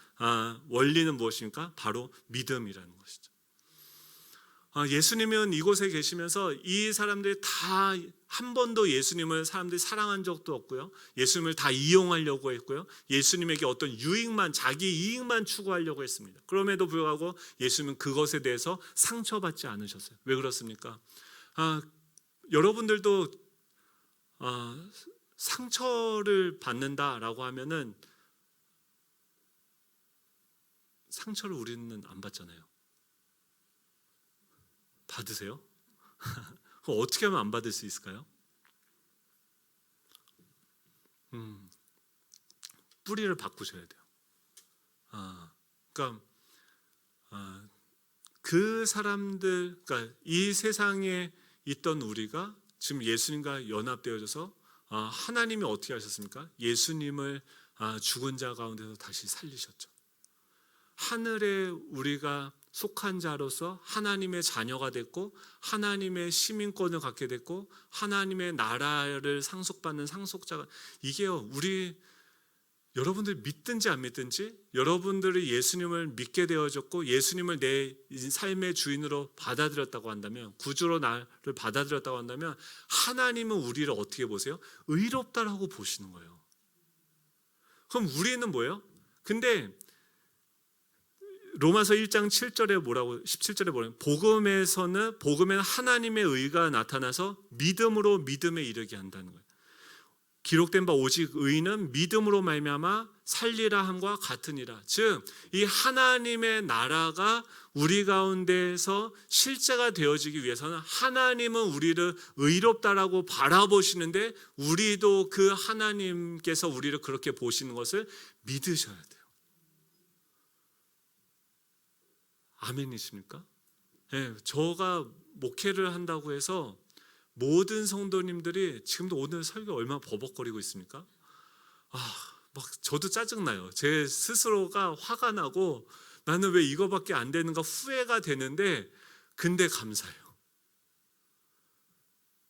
원리는 무엇입니까? 바로 믿음이라는 것이죠. 예수님은 이곳에 계시면서 이 사람들이 다 한 번도 예수님을 사람들이 사랑한 적도 없고요. 예수님을 다 이용하려고 했고요. 예수님에게 어떤 유익만, 자기 이익만 추구하려고 했습니다. 그럼에도 불구하고 예수님은 그것에 대해서 상처받지 않으셨어요. 왜 그렇습니까? 여러분들도 상처를 받는다라고 하면은 상처를 우리는 안 받잖아요. 받으세요? 그럼 어떻게 하면 안 받을 수 있을까요? 뿌리를 바꾸셔야 돼요. 그러니까 그 사람들, 그러니까 이 세상에 있던 우리가 지금 예수님과 연합되어져서 하나님이 어떻게 하셨습니까? 예수님을 죽은 자 가운데서 다시 살리셨죠. 하늘에 우리가 속한 자로서 하나님의 자녀가 됐고 하나님의 시민권을 갖게 됐고 하나님의 나라를 상속받는 상속자가 이게요. 여러분들이 믿든지 안 믿든지 여러분들이 예수님을 믿게 되어졌고 예수님을 내 삶의 주인으로 받아들였다고 한다면 구주로 나를 받아들였다고 한다면 하나님은 우리를 어떻게 보세요? 의롭다라고 보시는 거예요. 그럼 우리는 뭐예요? 근데 로마서 1장 7절에 17절에 뭐라고? 복음에는 하나님의 의가 나타나서 믿음으로 믿음에 이르게 한다는 거예요. 기록된 바 오직 의는 믿음으로 말미암아 살리라 함과 같으니라. 즉 이 하나님의 나라가 우리 가운데에서 실제가 되어지기 위해서는 하나님은 우리를 의롭다라고 바라보시는데 우리도 그 하나님께서 우리를 그렇게 보시는 것을 믿으셔야 돼요. 아멘이십니까? 네, 저가 목회를 한다고 해서 모든 성도님들이 지금도 오늘 설교 얼마나 버벅거리고 있습니까? 막 저도 짜증나요. 제 스스로가 화가 나고 나는 왜 이거밖에 안 되는가 후회가 되는데 근데 감사해요.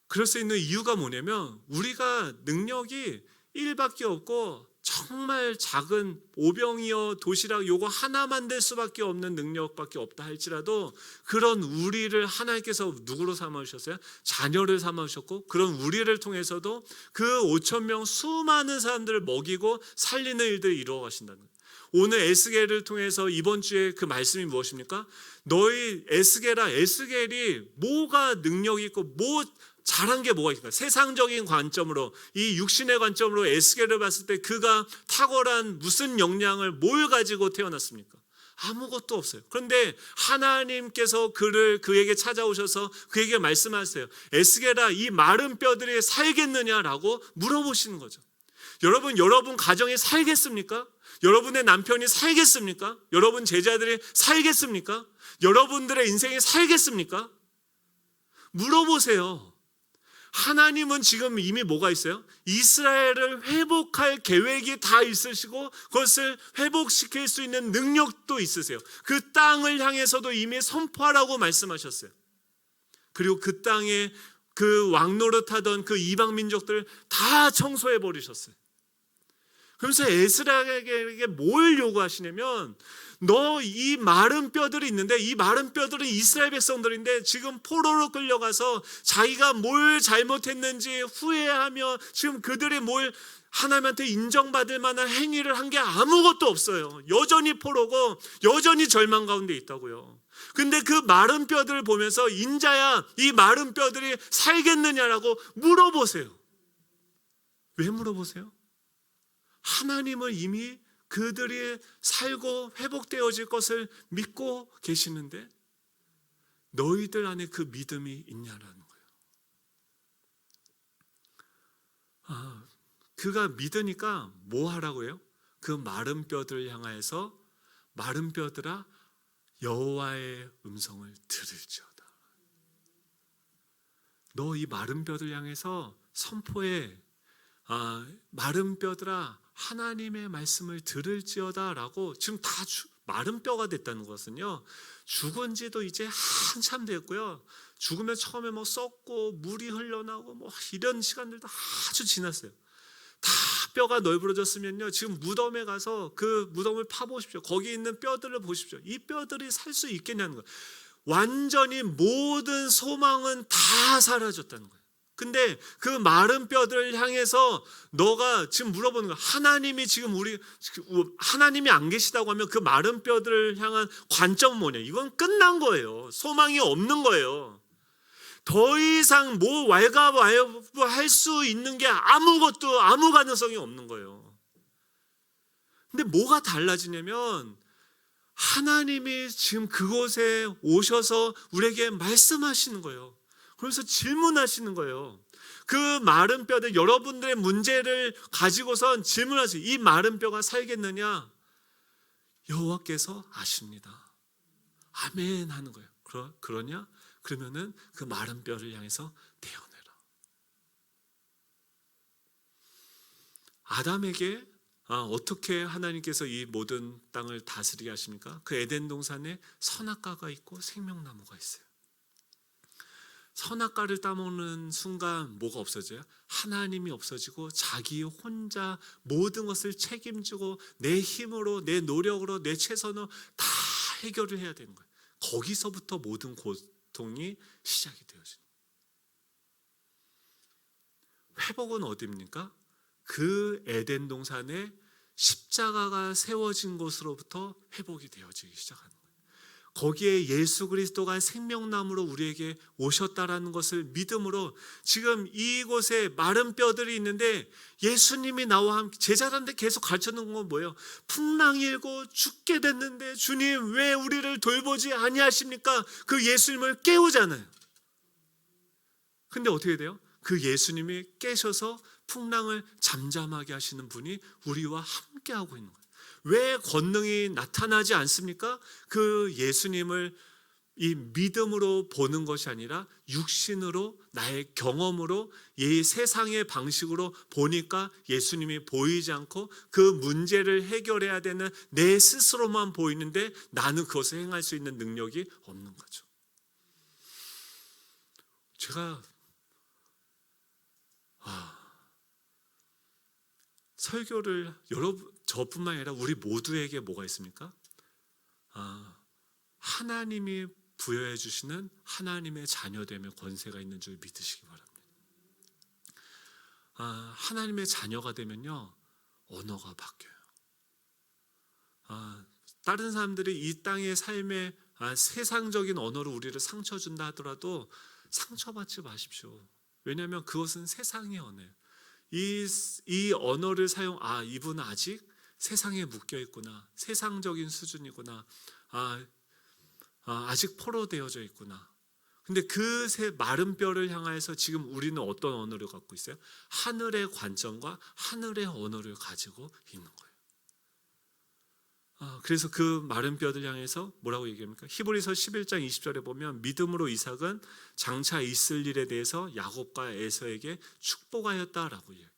그럴 수 있는 이유가 뭐냐면 우리가 능력이 1밖에 없고 정말 작은 오병이어 도시락 요거 하나 만들 수밖에 없는 능력밖에 없다 할지라도 그런 우리를 하나님께서 누구로 삼아주셨어요? 자녀를 삼아주셨고 그런 우리를 통해서도 그 5,000명 수많은 사람들을 먹이고 살리는 일들을 이루어 가신다는 거예요. 오늘 에스겔을 통해서 이번 주에 그 말씀이 무엇입니까? 너희 에스겔이 뭐가 능력이 있고 뭐 잘한 게 뭐가 있을까? 세상적인 관점으로 이 육신의 관점으로 에스겔을 봤을 때 그가 탁월한 무슨 역량을 뭘 가지고 태어났습니까? 아무것도 없어요. 그런데 하나님께서 그에게 찾아오셔서 그에게 말씀하세요. 에스겔아 이 마른 뼈들이 살겠느냐라고 물어보시는 거죠. 여러분 가정이 살겠습니까? 여러분의 남편이 살겠습니까? 여러분 제자들이 살겠습니까? 여러분들의 인생이 살겠습니까? 물어보세요. 하나님은 지금 이미 뭐가 있어요? 이스라엘을 회복할 계획이 다 있으시고 그것을 회복시킬 수 있는 능력도 있으세요. 그 땅을 향해서도 이미 선포하라고 말씀하셨어요. 그리고 그 땅에 그 왕노릇하던 그 이방 민족들을 다 청소해 버리셨어요. 그러면서 에스라에게 뭘 요구하시냐면 너 이 마른 뼈들이 있는데 이 마른 뼈들은 이스라엘 백성들인데 지금 포로로 끌려가서 자기가 뭘 잘못했는지 후회하며 지금 그들이 뭘 하나님한테 인정받을 만한 행위를 한 게 아무것도 없어요. 여전히 포로고 여전히 절망 가운데 있다고요. 근데 그 마른 뼈들을 보면서 인자야 이 마른 뼈들이 살겠느냐라고 물어보세요. 왜 물어보세요? 하나님은 이미 그들이 살고 회복되어질 것을 믿고 계시는데 너희들 안에 그 믿음이 있냐라는 거예요. 그가 믿으니까 뭐 하라고 해요? 그 마른 뼈들을 향하여서 마른 뼈들아 여호와의 음성을 들을지어다. 너 이 마른 뼈들 향해서 선포해. 마른 뼈들아 하나님의 말씀을 들을지어다 라고 지금 다 마른 뼈가 됐다는 것은요, 죽은 지도 이제 한참 됐고요, 죽으면 처음에 뭐 썩고 물이 흘러나오고 뭐 이런 시간들도 아주 지났어요. 다 뼈가 널브러졌으면요, 지금 무덤에 가서 그 무덤을 파보십시오. 거기 있는 뼈들을 보십시오. 이 뼈들이 살 수 있겠냐는 거예요. 완전히 모든 소망은 다 사라졌다는 거예요. 근데 그 마른 뼈들을 향해서 너가 지금 물어보는 거야. 하나님이 지금 하나님이 안 계시다고 하면 그 마른 뼈들을 향한 관점은 뭐냐? 이건 끝난 거예요. 소망이 없는 거예요. 더 이상 뭐 왈가왈부할 수 있는 게 아무것도 아무 가능성이 없는 거예요. 근데 뭐가 달라지냐면 하나님이 지금 그곳에 오셔서 우리에게 말씀하시는 거예요. 그래서 질문하시는 거예요. 그 마른 뼈들, 여러분들의 문제를 가지고선 질문하세요. 이 마른 뼈가 살겠느냐? 여호와께서 아십니다. 아멘 하는 거예요. 그러냐? 그러면은 그 마른 뼈를 향해서 태어내라. 아담에게 어떻게 하나님께서 이 모든 땅을 다스리게 하십니까? 그 에덴 동산에 선악과가 있고 생명나무가 있어요. 선악과를 따먹는 순간 뭐가 없어져요? 하나님이 없어지고 자기 혼자 모든 것을 책임지고 내 힘으로, 내 노력으로, 내 최선으로 다 해결을 해야 되는 거예요. 거기서부터 모든 고통이 시작이 되어집니다. 회복은 어디입니까? 그 에덴 동산에 십자가가 세워진 곳으로부터 회복이 되어지기 시작하는 거예요. 거기에 예수 그리스도가 생명나무로 우리에게 오셨다라는 것을 믿음으로 지금 이곳에 마른 뼈들이 있는데 예수님이 나와 함께 제자들한테 계속 가르쳐놓은 건 뭐예요? 풍랑이 일고 죽게 됐는데 주님 왜 우리를 돌보지 아니하십니까? 그 예수님을 깨우잖아요. 근데 어떻게 돼요? 그 예수님이 깨셔서 풍랑을 잠잠하게 하시는 분이 우리와 함께하고 있는 거예요. 왜 권능이 나타나지 않습니까? 그 예수님을 이 믿음으로 보는 것이 아니라 육신으로 나의 경험으로 이 세상의 방식으로 보니까 예수님이 보이지 않고 그 문제를 해결해야 되는 내 스스로만 보이는데 나는 그것을 행할 수 있는 능력이 없는 거죠. 제가 설교를 저뿐만 아니라 우리 모두에게 뭐가 있습니까? 하나님이 부여해 주시는 하나님의 자녀됨의 권세가 있는 줄 믿으시기 바랍니다. 하나님의 자녀가 되면요, 언어가 바뀌어요. 다른 사람들이 이 땅의 삶에 세상적인 언어로 우리를 상처 준다 하더라도 상처받지 마십시오. 왜냐하면 그것은 세상의 언어예요. 이 언어를 이분은 아직 세상에 묶여 있구나, 세상적인 수준이구나, 아직 포로되어져 있구나. 근데 그 마른 뼈를 향해서 지금 우리는 어떤 언어를 갖고 있어요? 하늘의 관점과 하늘의 언어를 가지고 있는 거예요. 그래서 그 마른 뼈들 향해서 뭐라고 얘기합니까? 히브리서 11장 20절에 보면 믿음으로 이삭은 장차 있을 일에 대해서 야곱과 에서에게 축복하였다라고 이야기해요.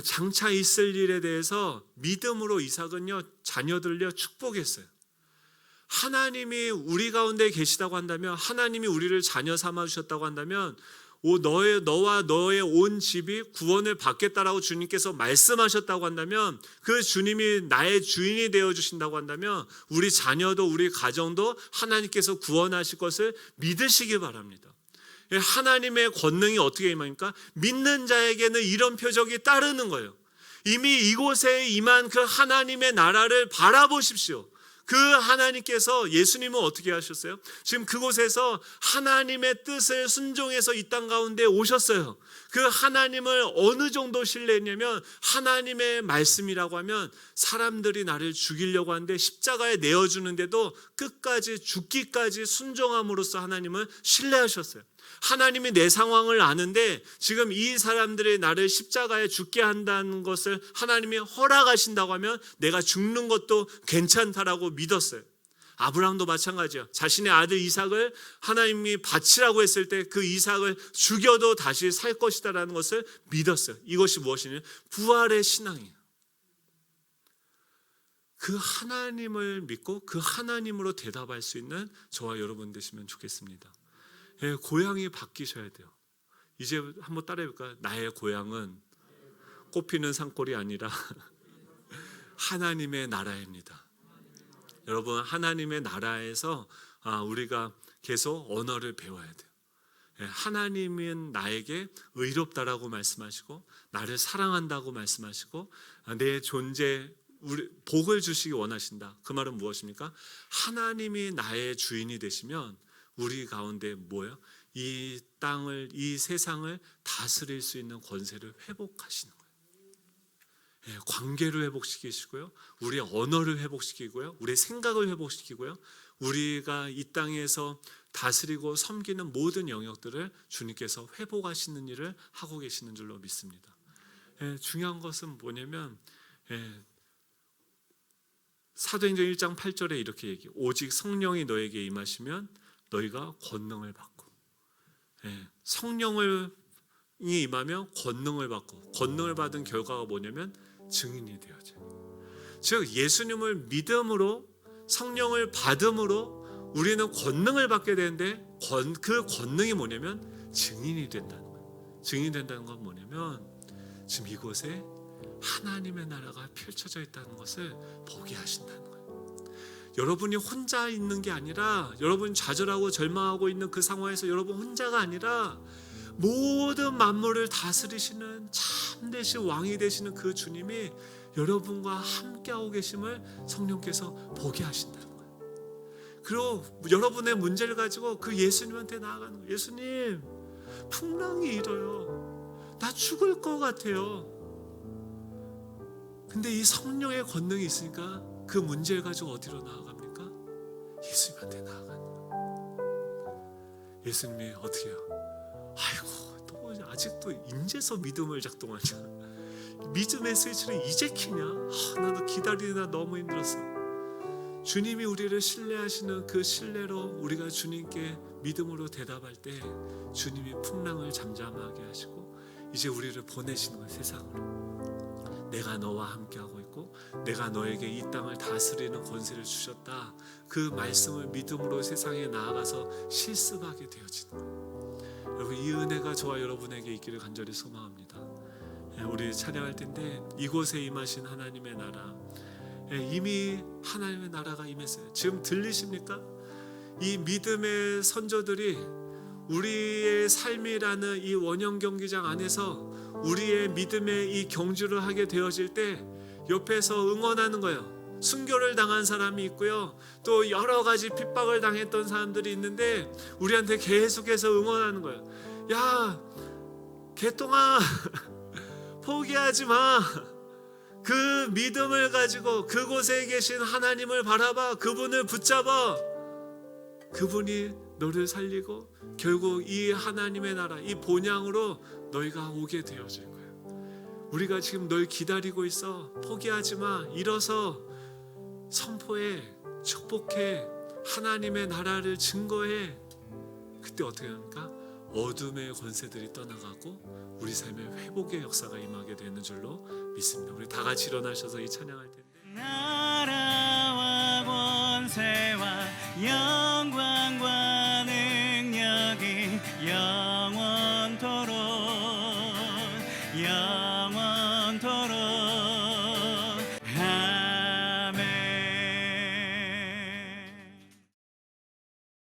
장차 있을 일에 대해서 믿음으로 이삭은요, 자녀들을요 축복했어요. 하나님이 우리 가운데 계시다고 한다면, 하나님이 우리를 자녀 삼아 주셨다고 한다면, 너와 너의 온 집이 구원을 받겠다라고 주님께서 말씀하셨다고 한다면, 그 주님이 나의 주인이 되어 주신다고 한다면 우리 자녀도 우리 가정도 하나님께서 구원하실 것을 믿으시기 바랍니다. 하나님의 권능이 어떻게 임합니까? 믿는 자에게는 이런 표적이 따르는 거예요. 이미 이곳에 임한 그 하나님의 나라를 바라보십시오. 그 하나님께서 예수님은 어떻게 하셨어요? 지금 그곳에서 하나님의 뜻을 순종해서 이 땅 가운데 오셨어요. 그 하나님을 어느 정도 신뢰했냐면 하나님의 말씀이라고 하면 사람들이 나를 죽이려고 하는데 십자가에 내어주는데도 끝까지 죽기까지 순종함으로써 하나님을 신뢰하셨어요. 하나님이 내 상황을 아는데 지금 이 사람들이 나를 십자가에 죽게 한다는 것을 하나님이 허락하신다고 하면 내가 죽는 것도 괜찮다라고 믿었어요. 아브라함도 마찬가지예요. 자신의 아들 이삭을 하나님이 바치라고 했을 때 그 이삭을 죽여도 다시 살 것이다라는 것을 믿었어요. 이것이 무엇이냐? 부활의 신앙이에요. 그 하나님을 믿고 그 하나님으로 대답할 수 있는 저와 여러분 되시면 좋겠습니다. 예, 고향이 바뀌셔야 돼요. 이제 한번 따라해볼까요? 나의 고향은 꽃피는 산골이 아니라 하나님의 나라입니다. 여러분, 하나님의 나라에서 우리가 계속 언어를 배워야 돼요. 예, 하나님은 나에게 의롭다라고 말씀하시고 나를 사랑한다고 말씀하시고 내 존재 복을 주시기 원하신다. 그 말은 무엇입니까? 하나님이 나의 주인이 되시면 우리 가운데 뭐예요? 이 땅을, 이 세상을 다스릴 수 있는 권세를 회복하시는 거예요. 예, 관계를 회복시키시고요, 우리의 언어를 회복시키고요, 우리의 생각을 회복시키고요, 우리가 이 땅에서 다스리고 섬기는 모든 영역들을 주님께서 회복하시는 일을 하고 계시는 줄로 믿습니다. 예, 중요한 것은 뭐냐면 사도행전 1장 8절에 이렇게 얘기해요. 오직 성령이 너에게 임하시면 너희가 권능을 받고, 성령이 임하면 권능을 받고, 권능을 받은 결과가 뭐냐면 증인이 되어져요. 즉 예수님을 믿음으로 성령을 받음으로 우리는 권능을 받게 되는데 그 권능이 뭐냐면 증인이 된다는 거예요. 증인이 된다는 건 뭐냐면 지금 이곳에 하나님의 나라가 펼쳐져 있다는 것을 보게 하신다는 거예요. 여러분이 혼자 있는 게 아니라, 여러분 좌절하고 절망하고 있는 그 상황에서 여러분 혼자가 아니라 모든 만물을 다스리시는 참되신 왕이 되시는 그 주님이 여러분과 함께하고 계심을 성령께서 보게 하신다는 거예요. 그리고 여러분의 문제를 가지고 그 예수님한테 나아가는 거예요. 예수님, 풍랑이 일어요. 나 죽을 것 같아요. 근데 이 성령의 권능이 있으니까 그 문제를 가지고 어디로 나아갑니까? 예수님한테 나아가는 거예요. 예수님이 어떻게 해요? 아이고, 또 아직도 인제서 믿음을 작동하냐? 믿음의 스위치를 이제 키냐? 나도 기다리느라 너무 힘들었어. 주님이 우리를 신뢰하시는 그 신뢰로 우리가 주님께 믿음으로 대답할 때 주님이 풍랑을 잠잠하게 하시고 이제 우리를 보내시는 거예요. 세상으로. 내가 너와 함께하고 있고 내가 너에게 이 땅을 다스리는 권세를 주셨다. 그 말씀을 믿음으로 세상에 나아가서 실습하게 되어지는 거예요. 여러분, 이 은혜가 저와 여러분에게 있기를 간절히 소망합니다. 우리 찬양할 텐데 이곳에 임하신 하나님의 나라, 이미 하나님의 나라가 임했어요. 지금 들리십니까? 이 믿음의 선조들이 우리의 삶이라는 이 원형 경기장 안에서 우리의 믿음의 이 경주를 하게 되어질 때 옆에서 응원하는 거예요. 순교를 당한 사람이 있고요, 또 여러 가지 핍박을 당했던 사람들이 있는데 우리한테 계속해서 응원하는 거예요. 야, 개똥아, 포기하지 마. 그 믿음을 가지고 그곳에 계신 하나님을 바라봐. 그분을 붙잡아. 그분이 너를 살리고 결국 이 하나님의 나라, 이 본향으로 너희가 오게 되어질 거예요. 우리가 지금 널 기다리고 있어. 포기하지 마. 일어서 선포해, 축복해, 하나님의 나라를 증거해. 그때 어떻게 합니까? 어둠의 권세들이 떠나가고 우리 삶에 회복의 역사가 임하게 되는 줄로 믿습니다. 우리 다 같이 일어나셔서 이 찬양할 텐데, 나라와 권세와 영광